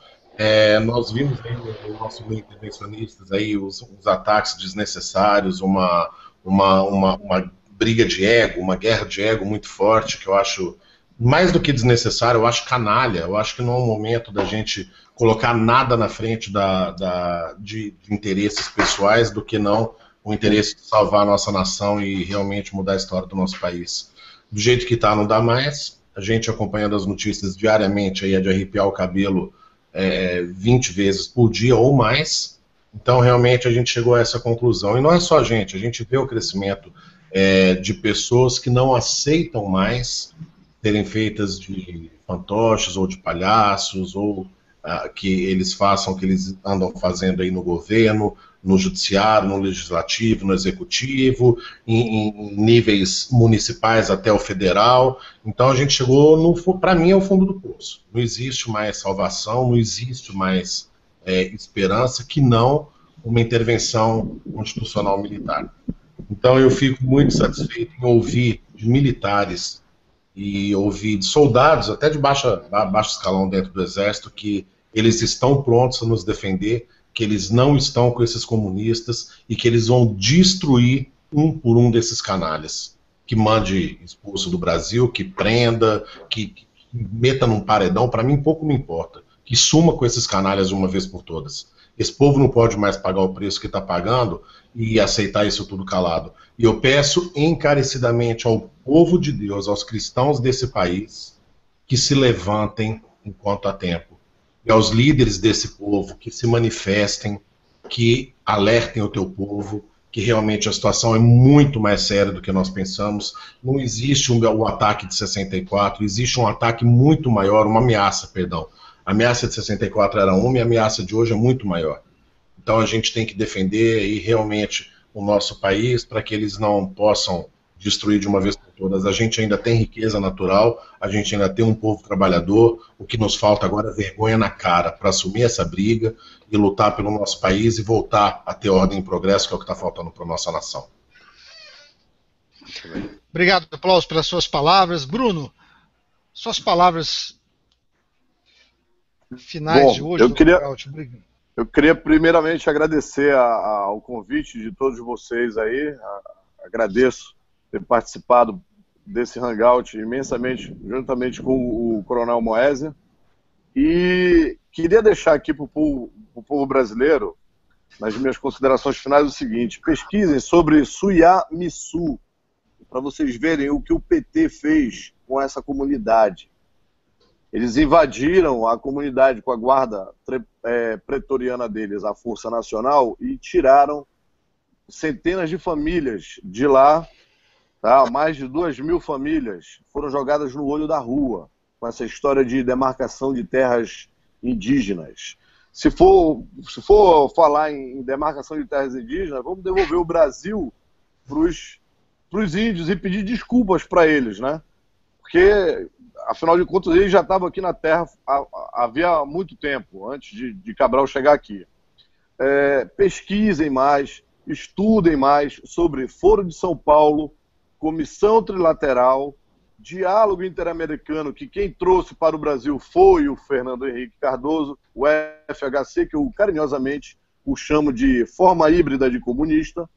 Nós vimos aí no nosso meio intervencionistas aí os ataques desnecessários, uma briga de ego, uma guerra de ego muito forte, que eu acho mais do que desnecessário, eu acho canalha. Eu acho que não é o momento da gente colocar nada na frente de interesses pessoais do que não o interesse de salvar a nossa nação e realmente mudar a história do nosso país. Do jeito que está, não dá mais. A gente acompanhando as notícias diariamente aí é de arrepiar o cabelo 20 vezes por dia ou mais. Então, realmente, a gente chegou a essa conclusão. E não é só a gente vê o crescimento de pessoas que não aceitam mais serem feitas de fantoches ou de palhaços, ou que eles façam o que eles andam fazendo aí no governo, no judiciário, no legislativo, no executivo, em níveis municipais até o federal. Então a gente chegou, para mim, ao fundo do poço. Não existe mais salvação, não existe mais esperança que não uma intervenção constitucional militar. Então eu fico muito satisfeito em ouvir de militares e ouvir de soldados, até de baixo escalão dentro do Exército, que eles estão prontos a nos defender, que eles não estão com esses comunistas e que eles vão destruir um por um desses canalhas. Que mande expulso do Brasil, que prenda, que meta num paredão, para mim pouco me importa. Que suma com esses canalhas de uma vez por todas. Esse povo não pode mais pagar o preço que está pagando e aceitar isso tudo calado. E eu peço encarecidamente ao povo de Deus, aos cristãos desse país, que se levantem enquanto há tempo. E aos líderes desse povo, que se manifestem, que alertem o teu povo, que realmente a situação é muito mais séria do que nós pensamos. Não existe o ataque de 64, existe um ataque muito maior, uma ameaça, perdão. A ameaça de 64 era uma e a ameaça de hoje é muito maior. Então a gente tem que defender aí realmente o nosso país para que eles não possam destruir de uma vez por todas. A gente ainda tem riqueza natural, a gente ainda tem um povo trabalhador. O que nos falta agora é vergonha na cara para assumir essa briga e lutar pelo nosso país e voltar a ter ordem e progresso, que é o que está faltando para a nossa nação.
Obrigado, Plaucio, pelas suas palavras. Bruno, suas palavras finais de hoje.
Eu queria primeiramente agradecer ao convite de todos vocês aí. Agradeço ter participado desse hangout imensamente, juntamente com o Coronel Moésia. E queria deixar aqui para o povo brasileiro, nas minhas considerações finais, o seguinte: pesquisem sobre Suiá-Missu, para vocês verem o que o PT fez com essa comunidade. Eles invadiram a comunidade com a guarda pretoriana deles, a Força Nacional, e tiraram centenas de famílias de lá, tá? Mais de 2.000 famílias foram jogadas no olho da rua, com essa história de demarcação de terras indígenas. Se for falar em demarcação de terras indígenas, vamos devolver o Brasil para os índios e pedir desculpas para eles, né? Porque, afinal de contas, eles já estavam aqui na Terra havia muito tempo, antes de Cabral chegar aqui. Pesquisem mais, estudem mais sobre Foro de São Paulo, Comissão Trilateral, Diálogo Interamericano, que quem trouxe para o Brasil foi o Fernando Henrique Cardoso, o FHC, que eu carinhosamente o chamo de forma híbrida de comunista,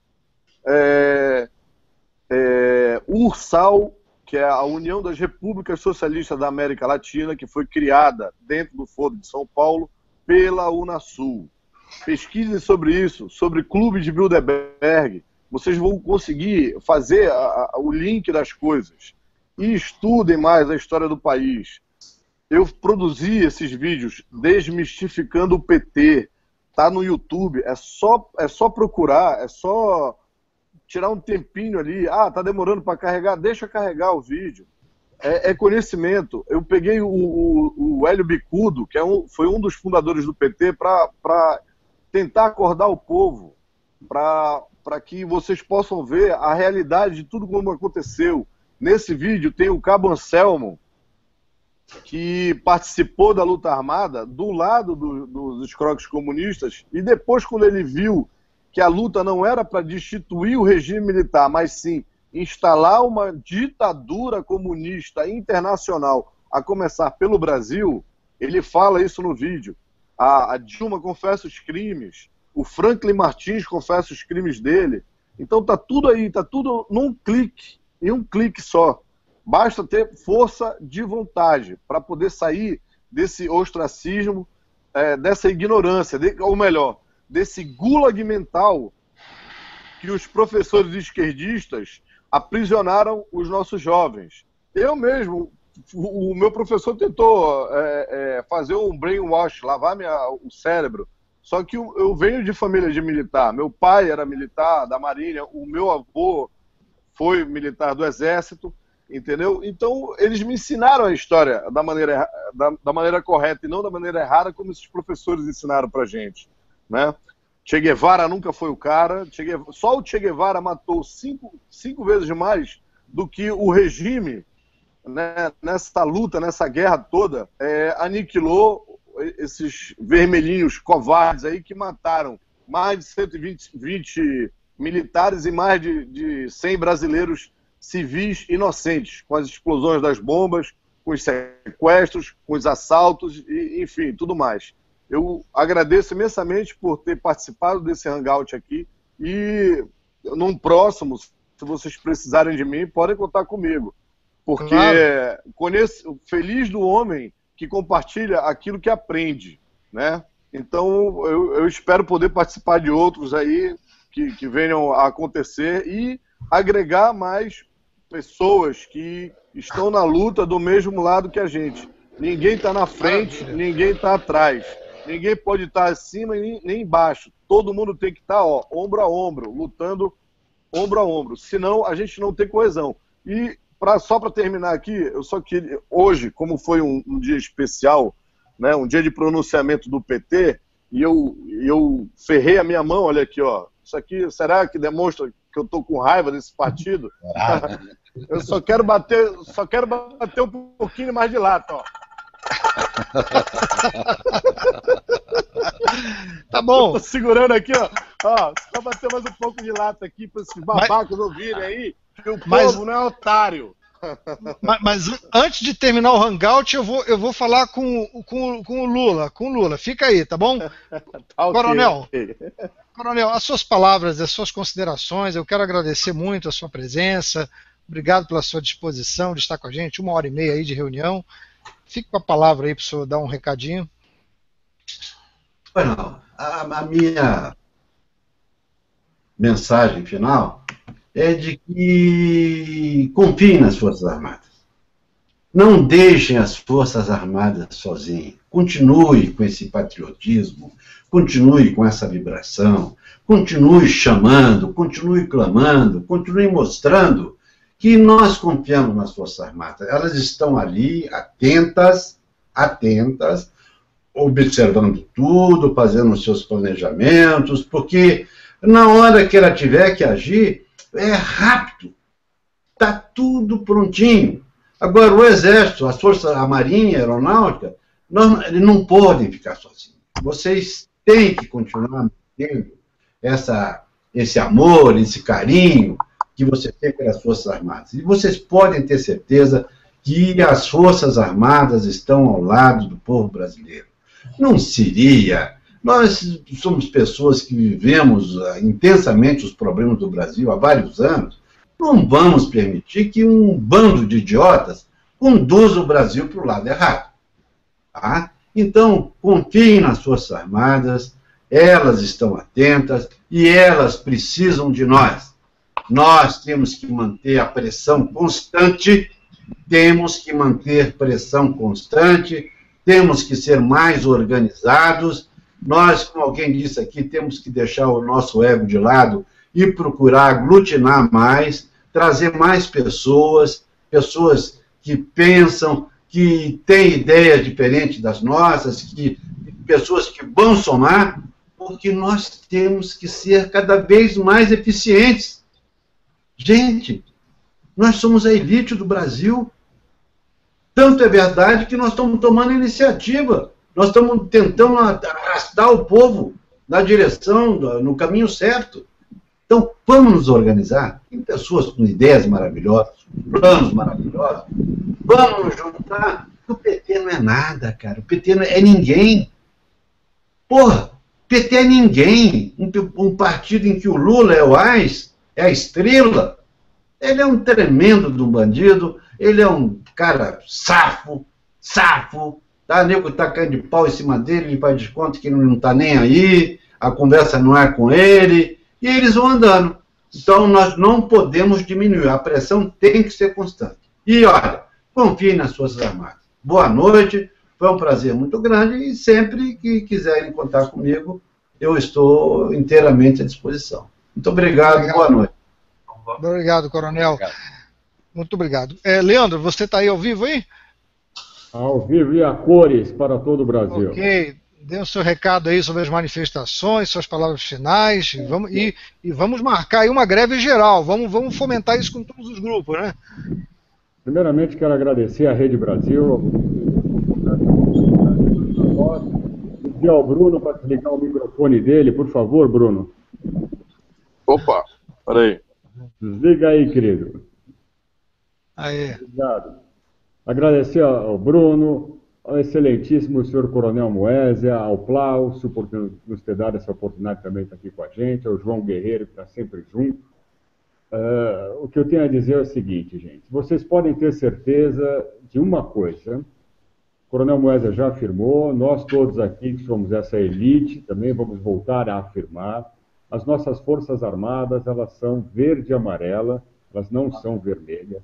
URSAL, que é a União das Repúblicas Socialistas da América Latina, que foi criada dentro do Foro de São Paulo pela Unasul. Pesquisem sobre isso, sobre Clube de Bilderberg. Vocês vão conseguir fazer o link das coisas. E estudem mais a história do país. Eu produzi esses vídeos desmistificando o PT. Tá no YouTube, é só procurar, é só tirar um tempinho ali. Tá demorando para carregar, deixa carregar o vídeo. É conhecimento. Eu peguei o Hélio Bicudo, que foi um dos fundadores do PT, para tentar acordar o povo, para que vocês possam ver a realidade de tudo como aconteceu. Nesse vídeo tem o Cabo Anselmo, que participou da luta armada do lado dos escroques comunistas, e depois, quando ele viu que a luta não era para destituir o regime militar, mas sim instalar uma ditadura comunista internacional, a começar pelo Brasil, ele fala isso no vídeo. A Dilma confessa os crimes, o Franklin Martins confessa os crimes dele. Então tá tudo aí, tá tudo num clique, em um clique só. Basta ter força de vontade para poder sair desse ostracismo, dessa ignorância, ou melhor, desse gulag mental que os professores esquerdistas aprisionaram os nossos jovens. Eu mesmo, o meu professor tentou fazer um brainwash, lavar o cérebro, só que eu venho de família de militar. Meu pai era militar da Marinha, o meu avô foi militar do Exército, entendeu? Então, eles me ensinaram a história da maneira correta e não da maneira errada, como esses professores ensinaram pra gente, né? Che Guevara nunca foi o cara. Só o Che Guevara matou cinco vezes mais do que o regime, né, nessa luta, nessa guerra toda, aniquilou esses vermelhinhos covardes aí que mataram mais de 120 militares e mais de 100 brasileiros civis inocentes, com as explosões das bombas, com os sequestros, com os assaltos, e, enfim, tudo mais. Eu agradeço imensamente por ter participado desse hangout aqui e num próximo, se vocês precisarem de mim, podem contar comigo. Porque feliz do homem que compartilha aquilo que aprende, né? Então, eu espero poder participar de outros aí que venham a acontecer e agregar mais pessoas que estão na luta do mesmo lado que a gente. Ninguém está na frente, ninguém está atrás. Ninguém pode estar acima e nem embaixo. Todo mundo tem que estar, ombro a ombro, lutando ombro a ombro. Senão, a gente não tem coesão. E, só para terminar aqui, eu só queria... Hoje, como foi um dia especial, né, um dia de pronunciamento do PT, e eu ferrei a minha mão, olha aqui, ó. Isso aqui, será que demonstra que eu tô com raiva desse partido? Eu só quero bater um pouquinho mais de lata, ó.
Tá bom.
Eu tô segurando aqui, ó. Só bater mais um pouco de lata aqui para esses babacos ouvirem aí, que o povo não é otário.
Mas antes de terminar o hangout, eu vou falar com o Lula. Com o Lula, fica aí, tá bom? Tá, Coronel, okay. Coronel, as suas palavras, as suas considerações, eu quero agradecer muito a sua presença, Obrigado pela sua disposição de estar com a gente, 1h30 aí de reunião. Fique com a palavra aí para o senhor dar um recadinho.
Bueno, a minha mensagem final é de que confiem nas Forças Armadas. Não deixem as Forças Armadas sozinhas. Continue com esse patriotismo, continue com essa vibração, continue chamando, continue clamando, continue mostrando que nós confiamos nas Forças Armadas. Elas estão ali, atentas, observando tudo, fazendo os seus planejamentos, porque na hora que ela tiver que agir, é rápido. Está tudo prontinho. Agora, o Exército, as Forças, a Marinha, a Aeronáutica, eles não podem ficar sozinhos. Vocês têm que continuar mantendo esse amor, esse carinho que você tem pelas Forças Armadas. E vocês podem ter certeza que as Forças Armadas estão ao lado do povo brasileiro. Não seria... Nós somos pessoas que vivemos intensamente os problemas do Brasil há vários anos. Não vamos permitir que um bando de idiotas conduza o Brasil para o lado errado. Tá? Então, confiem nas Forças Armadas, elas estão atentas e elas precisam de nós. Nós temos que manter a pressão constante, temos que ser mais organizados. Nós, como alguém disse aqui, temos que deixar o nosso ego de lado e procurar aglutinar mais, trazer mais pessoas que pensam, que têm ideias diferentes das nossas, pessoas que vão somar, porque nós temos que ser cada vez mais eficientes. Gente, nós somos a elite do Brasil. Tanto é verdade que nós estamos tomando iniciativa. Nós estamos tentando arrastar o povo na direção, no caminho certo. Então, vamos nos organizar. Tem pessoas com ideias maravilhosas, planos maravilhosos. Vamos nos juntar. O PT não é nada, cara. O PT não é ninguém. Porra, o PT é ninguém. Um partido em que o Lula é o AIS, é a estrela. Ele é um tremendo de um bandido. Ele é um cara safo. Tá, nego tá caindo de pau em cima dele, ele faz de conta que não tá nem aí, a conversa não é com ele, e eles vão andando. Então, nós não podemos diminuir, a pressão tem que ser constante. E, olha, confiem nas Forças Armadas. Boa noite, foi um prazer muito grande, e sempre que quiserem contar comigo, eu estou inteiramente à disposição. Muito obrigado. Boa noite.
Obrigado, Coronel. Obrigado. Muito obrigado. Leandro, você está aí ao vivo aí?
Ao vivo e a cores para todo o Brasil.
Ok, dê o seu recado aí sobre as manifestações, suas palavras finais, e vamos marcar aí uma greve geral, vamos fomentar isso com todos os grupos, né?
Primeiramente, quero agradecer à Rede Brasil, pedir ao Bruno para desligar o microfone dele, por favor, Bruno.
Opa, peraí.
Desliga aí, querido.
Aí.
Obrigado. Agradecer ao Bruno, ao excelentíssimo senhor Coronel Moésia, ao Plaucio, por nos ter dado essa oportunidade também de estar aqui com a gente, ao João Guerreiro, que está sempre junto. O que eu tenho a dizer é o seguinte, gente, vocês podem ter certeza de uma coisa, o Coronel Moésia já afirmou, nós todos aqui que somos essa elite, também vamos voltar a afirmar, as nossas Forças Armadas, elas são verde e amarela, elas não são vermelhas.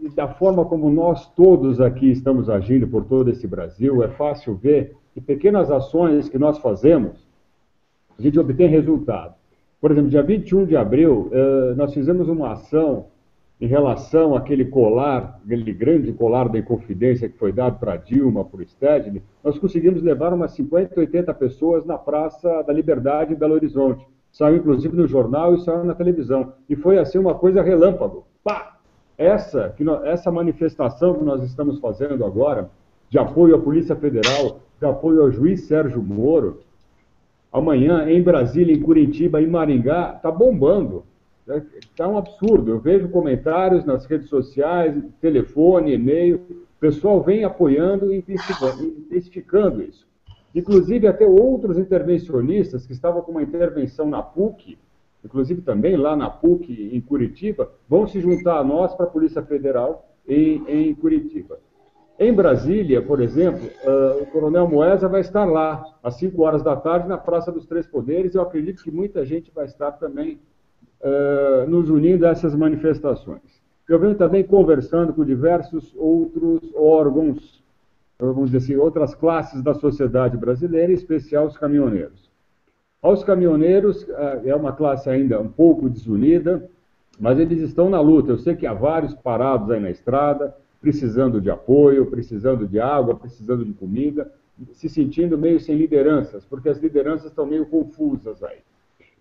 E da forma como nós todos aqui estamos agindo por todo esse Brasil, é fácil ver que pequenas ações que nós fazemos, a gente obtém resultado. Por exemplo, dia 21 de abril, nós fizemos uma ação em relação àquele colar, aquele grande colar da Inconfidência que foi dado para Dilma, para o Stedley. Nós conseguimos levar umas 50, 80 pessoas na Praça da Liberdade em Belo Horizonte. Saiu inclusive no jornal e saiu na televisão. E foi assim uma coisa relâmpago. Pá! Essa manifestação que nós estamos fazendo agora, de apoio à Polícia Federal, de apoio ao juiz Sérgio Moro, amanhã em Brasília, em Curitiba, em Maringá, está bombando. Está um absurdo. Eu vejo comentários nas redes sociais, telefone, e-mail, o pessoal vem apoiando e intensificando isso. Inclusive, até outros intervencionistas que estavam com uma intervenção na PUC, inclusive também lá na PUC, em Curitiba, vão se juntar a nós para a Polícia Federal em Curitiba. Em Brasília, por exemplo, o Coronel Moesa vai estar lá, às 5 horas da tarde, na Praça dos Três Poderes. Eu acredito que muita gente vai estar também nos unindo a essas manifestações. Eu venho também conversando com diversos outros órgãos, vamos dizer assim, outras classes da sociedade brasileira, em especial os caminhoneiros. Aos caminhoneiros, é uma classe ainda um pouco desunida, mas eles estão na luta. Eu sei que há vários parados aí na estrada, precisando de apoio, precisando de água, precisando de comida, se sentindo meio sem lideranças, porque as lideranças estão meio confusas aí.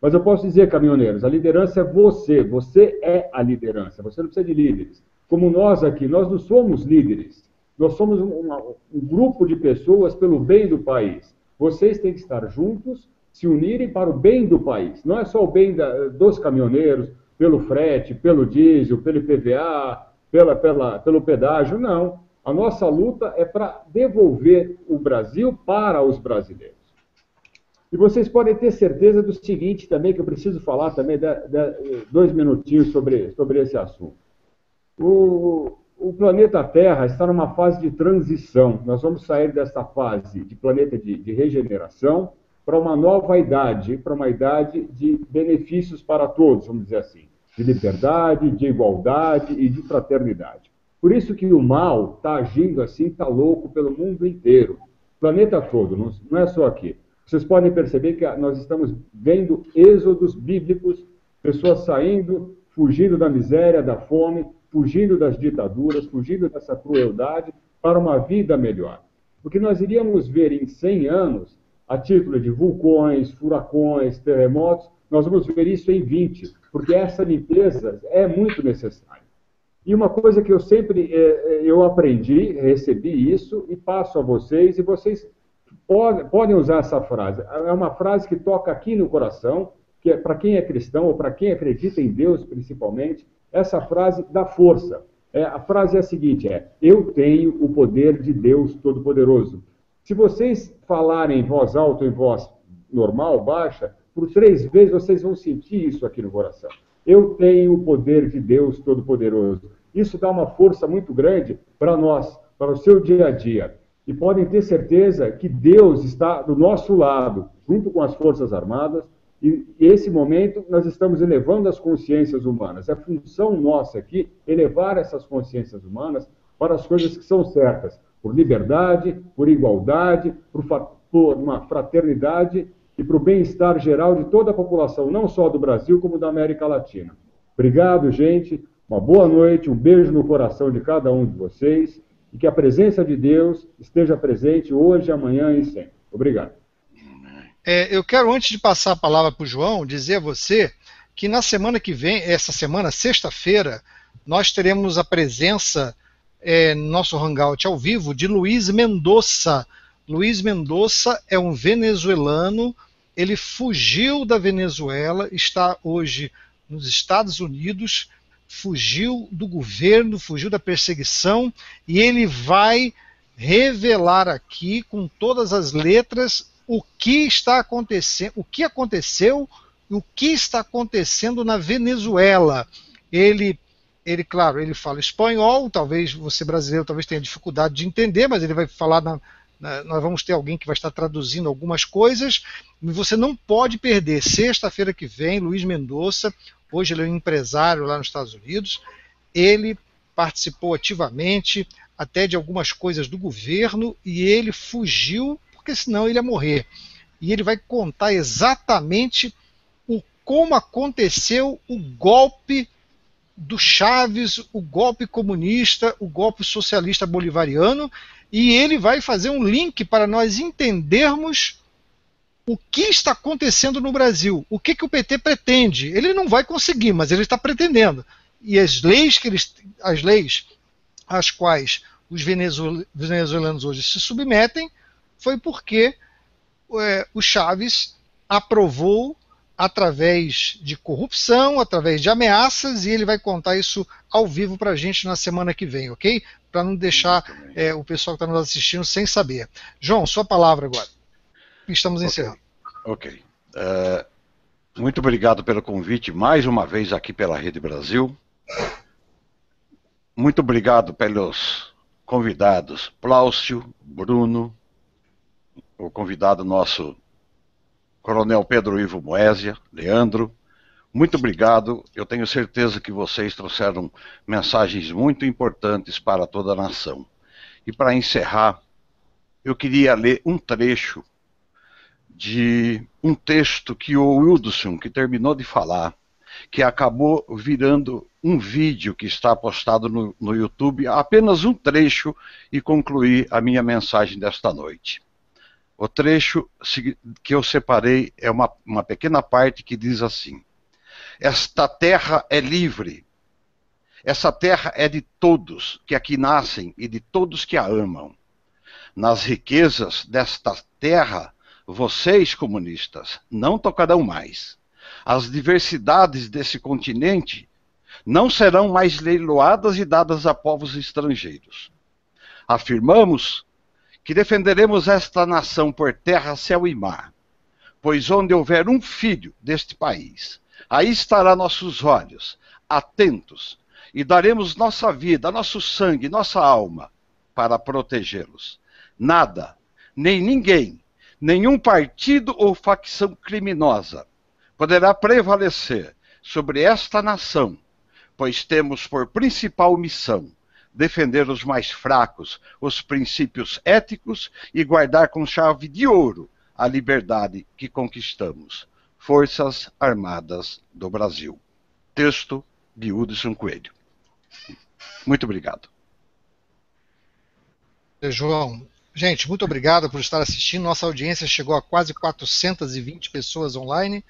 Mas eu posso dizer, caminhoneiros, a liderança é você é a liderança, você não precisa de líderes. Como nós aqui, nós não somos líderes, nós somos um grupo de pessoas pelo bem do país. Vocês têm que estar juntos, se unirem para o bem do país. Não é só o bem dos caminhoneiros, pelo frete, pelo diesel, pelo IPVA, pelo pedágio, não. A nossa luta é para devolver o Brasil para os brasileiros. E vocês podem ter certeza do seguinte também, que eu preciso falar também, 2 minutinhos sobre esse assunto. O planeta Terra está numa fase de transição. Nós vamos sair dessa fase de planeta de regeneração para uma nova idade, para uma idade de benefícios para todos, vamos dizer assim, de liberdade, de igualdade e de fraternidade. Por isso que o mal está agindo assim, está louco pelo mundo inteiro, planeta todo, não é só aqui. Vocês podem perceber que nós estamos vendo êxodos bíblicos, pessoas saindo, fugindo da miséria, da fome, fugindo das ditaduras, fugindo dessa crueldade para uma vida melhor. O que nós iríamos ver em 100 anos, a título de vulcões, furacões, terremotos, nós vamos ver isso em 20, porque essa limpeza é muito necessária. E uma coisa que eu sempre eu aprendi, recebi isso e passo a vocês, e vocês podem usar essa frase. É uma frase que toca aqui no coração, que é para quem é cristão ou para quem acredita em Deus, principalmente, essa frase dá força. A frase é a seguinte, eu tenho o poder de Deus Todo-Poderoso. Se vocês falarem em voz alta ou em voz normal, baixa, por 3 vezes vocês vão sentir isso aqui no coração. Eu tenho o poder de Deus Todo-Poderoso. Isso dá uma força muito grande para nós, para o seu dia a dia. E podem ter certeza que Deus está do nosso lado, junto com as Forças Armadas, e esse momento nós estamos elevando as consciências humanas. É função nossa aqui elevar essas consciências humanas para as coisas que são certas, por liberdade, por igualdade, por uma fraternidade e para o bem-estar geral de toda a população, não só do Brasil, como da América Latina. Obrigado, gente. Uma boa noite, um beijo no coração de cada um de vocês. E que a presença de Deus esteja presente hoje, amanhã e sempre. Obrigado.
Eu quero, antes de passar a palavra para o João, dizer a você que na semana que vem, essa semana, sexta-feira, nós teremos a presença no nosso hangout ao vivo de Luiz Mendonça. Luiz Mendonça é um venezuelano, ele fugiu da Venezuela, está hoje nos Estados Unidos, fugiu do governo, fugiu da perseguição, e ele vai revelar aqui com todas as letras o que está acontecendo, o que aconteceu e o que está acontecendo na Venezuela. Ele, claro, ele fala espanhol, talvez você brasileiro talvez tenha dificuldade de entender, mas ele vai falar nós vamos ter alguém que vai estar traduzindo algumas coisas, e você não pode perder. Sexta-feira que vem, Luiz Mendonça. Hoje ele é um empresário lá nos Estados Unidos, ele participou ativamente até de algumas coisas do governo e ele fugiu, porque senão ele ia morrer. E ele vai contar exatamente como aconteceu o golpe do Chaves, o golpe comunista, o golpe socialista bolivariano, e ele vai fazer um link para nós entendermos o que está acontecendo no Brasil, o que o PT pretende. Ele não vai conseguir, mas ele está pretendendo. E as leis às quais os venezuelanos hoje se submetem foi porque o Chaves aprovou através de corrupção, através de ameaças, e ele vai contar isso ao vivo para a gente na semana que vem, ok? Para não deixar o pessoal que está nos assistindo sem saber. João, sua palavra agora. Estamos encerrando.
Ok. Muito obrigado pelo convite, mais uma vez aqui pela Rede Brasil. Muito obrigado pelos convidados, Pláucio, Bruno, o convidado nosso, Coronel Pedro Ivo Moésia, Leandro. Muito obrigado, eu tenho certeza que vocês trouxeram mensagens muito importantes para toda a nação. E para encerrar, eu queria ler um trecho de um texto que o Wildson, que terminou de falar, que acabou virando um vídeo que está postado no YouTube, apenas um trecho, e concluir a minha mensagem desta noite. O trecho que eu separei é uma pequena parte que diz assim: esta terra é livre, essa terra é de todos que aqui nascem e de todos que a amam. Nas riquezas desta terra, vocês, comunistas, não tocarão mais. As diversidades desse continente não serão mais leiloadas e dadas a povos estrangeiros. Afirmamos que defenderemos esta nação por terra, céu e mar, pois onde houver um filho deste país, aí estará nossos olhos, atentos, e daremos nossa vida, nosso sangue, nossa alma, para protegê-los. Nada, nem ninguém, nenhum partido ou facção criminosa poderá prevalecer sobre esta nação, pois temos por principal missão defender os mais fracos, os princípios éticos e guardar com chave de ouro a liberdade que conquistamos. Forças Armadas do Brasil. Texto de Hudson Coelho. Muito obrigado.
João, gente, muito obrigado por estar assistindo. Nossa audiência chegou a quase 420 pessoas online,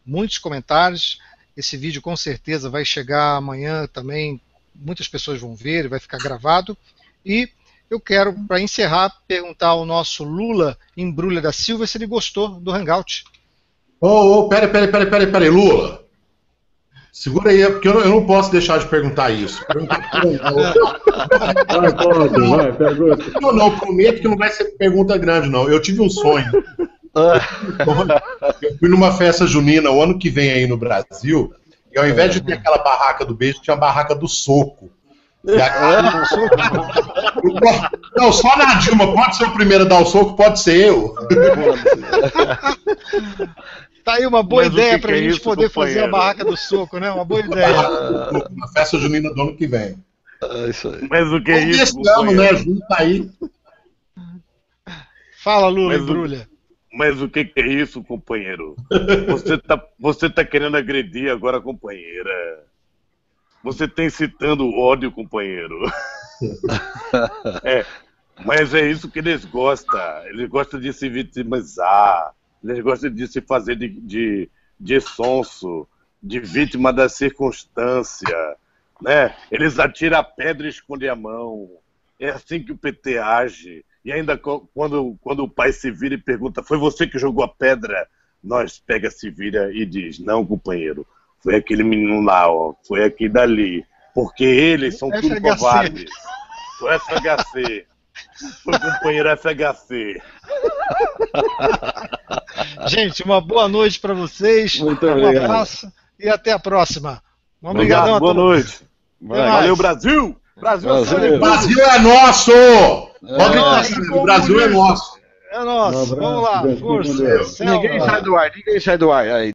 muitos comentários. Esse vídeo com certeza vai chegar amanhã também, muitas pessoas vão ver, vai ficar gravado. E eu quero, para encerrar, perguntar ao nosso Lula Embrulha da Silva se ele gostou do Hangout.
Peraí, Lula. Segura aí, porque eu não posso deixar de perguntar isso.
Vai, pergunta.
Não, prometo que não vai ser pergunta grande, não. Eu tive um sonho. Eu fui numa festa junina o ano que vem aí no Brasil, e ao invés de ter aquela barraca do beijo, tinha a barraca do soco. Não, só na Dilma, pode ser o primeiro a dar o soco, pode ser eu.
Tá aí uma boa ideia pra gente poder fazer a barraca do soco, né? Uma boa ideia.
Na festa junina do ano que vem.
Isso aí.
Mas o que é isso?
Esse ano, né? Junto aí.
Fala, Lula, Embrulha.
Mas o que é isso, companheiro? Você tá querendo agredir agora a companheira. Você está incitando ódio, companheiro. Mas é isso que eles gostam. Eles gostam de se vitimizar. Eles gostam de se fazer de sonso, de vítima da circunstância. Né? Eles atiram a pedra e escondem a mão. É assim que o PT age. E ainda quando o pai se vira e pergunta: foi você que jogou a pedra? Nós pega, se vira e diz: não, companheiro, foi aquele menino lá, ó, foi aqui dali. Porque eles são tudo
FHC.
covardes. Foi FHC. Foi companheiro FHC.
Gente, uma boa noite para vocês.
Muito
Um
obrigado.
abraço e até a próxima.
Obrigado,
Obrigadão a
boa
todos.
noite.
mais.
Valeu, Brasil! Brasil,
Brasil.
Brasil é nosso! Pode
nosso,
gritar, o Brasil é nosso.
É nosso.
Um abraço,
Vamos lá,
Deus,
força.
Deus.
Selva.
Ninguém sai do ar, ninguém sai do ar. Aí.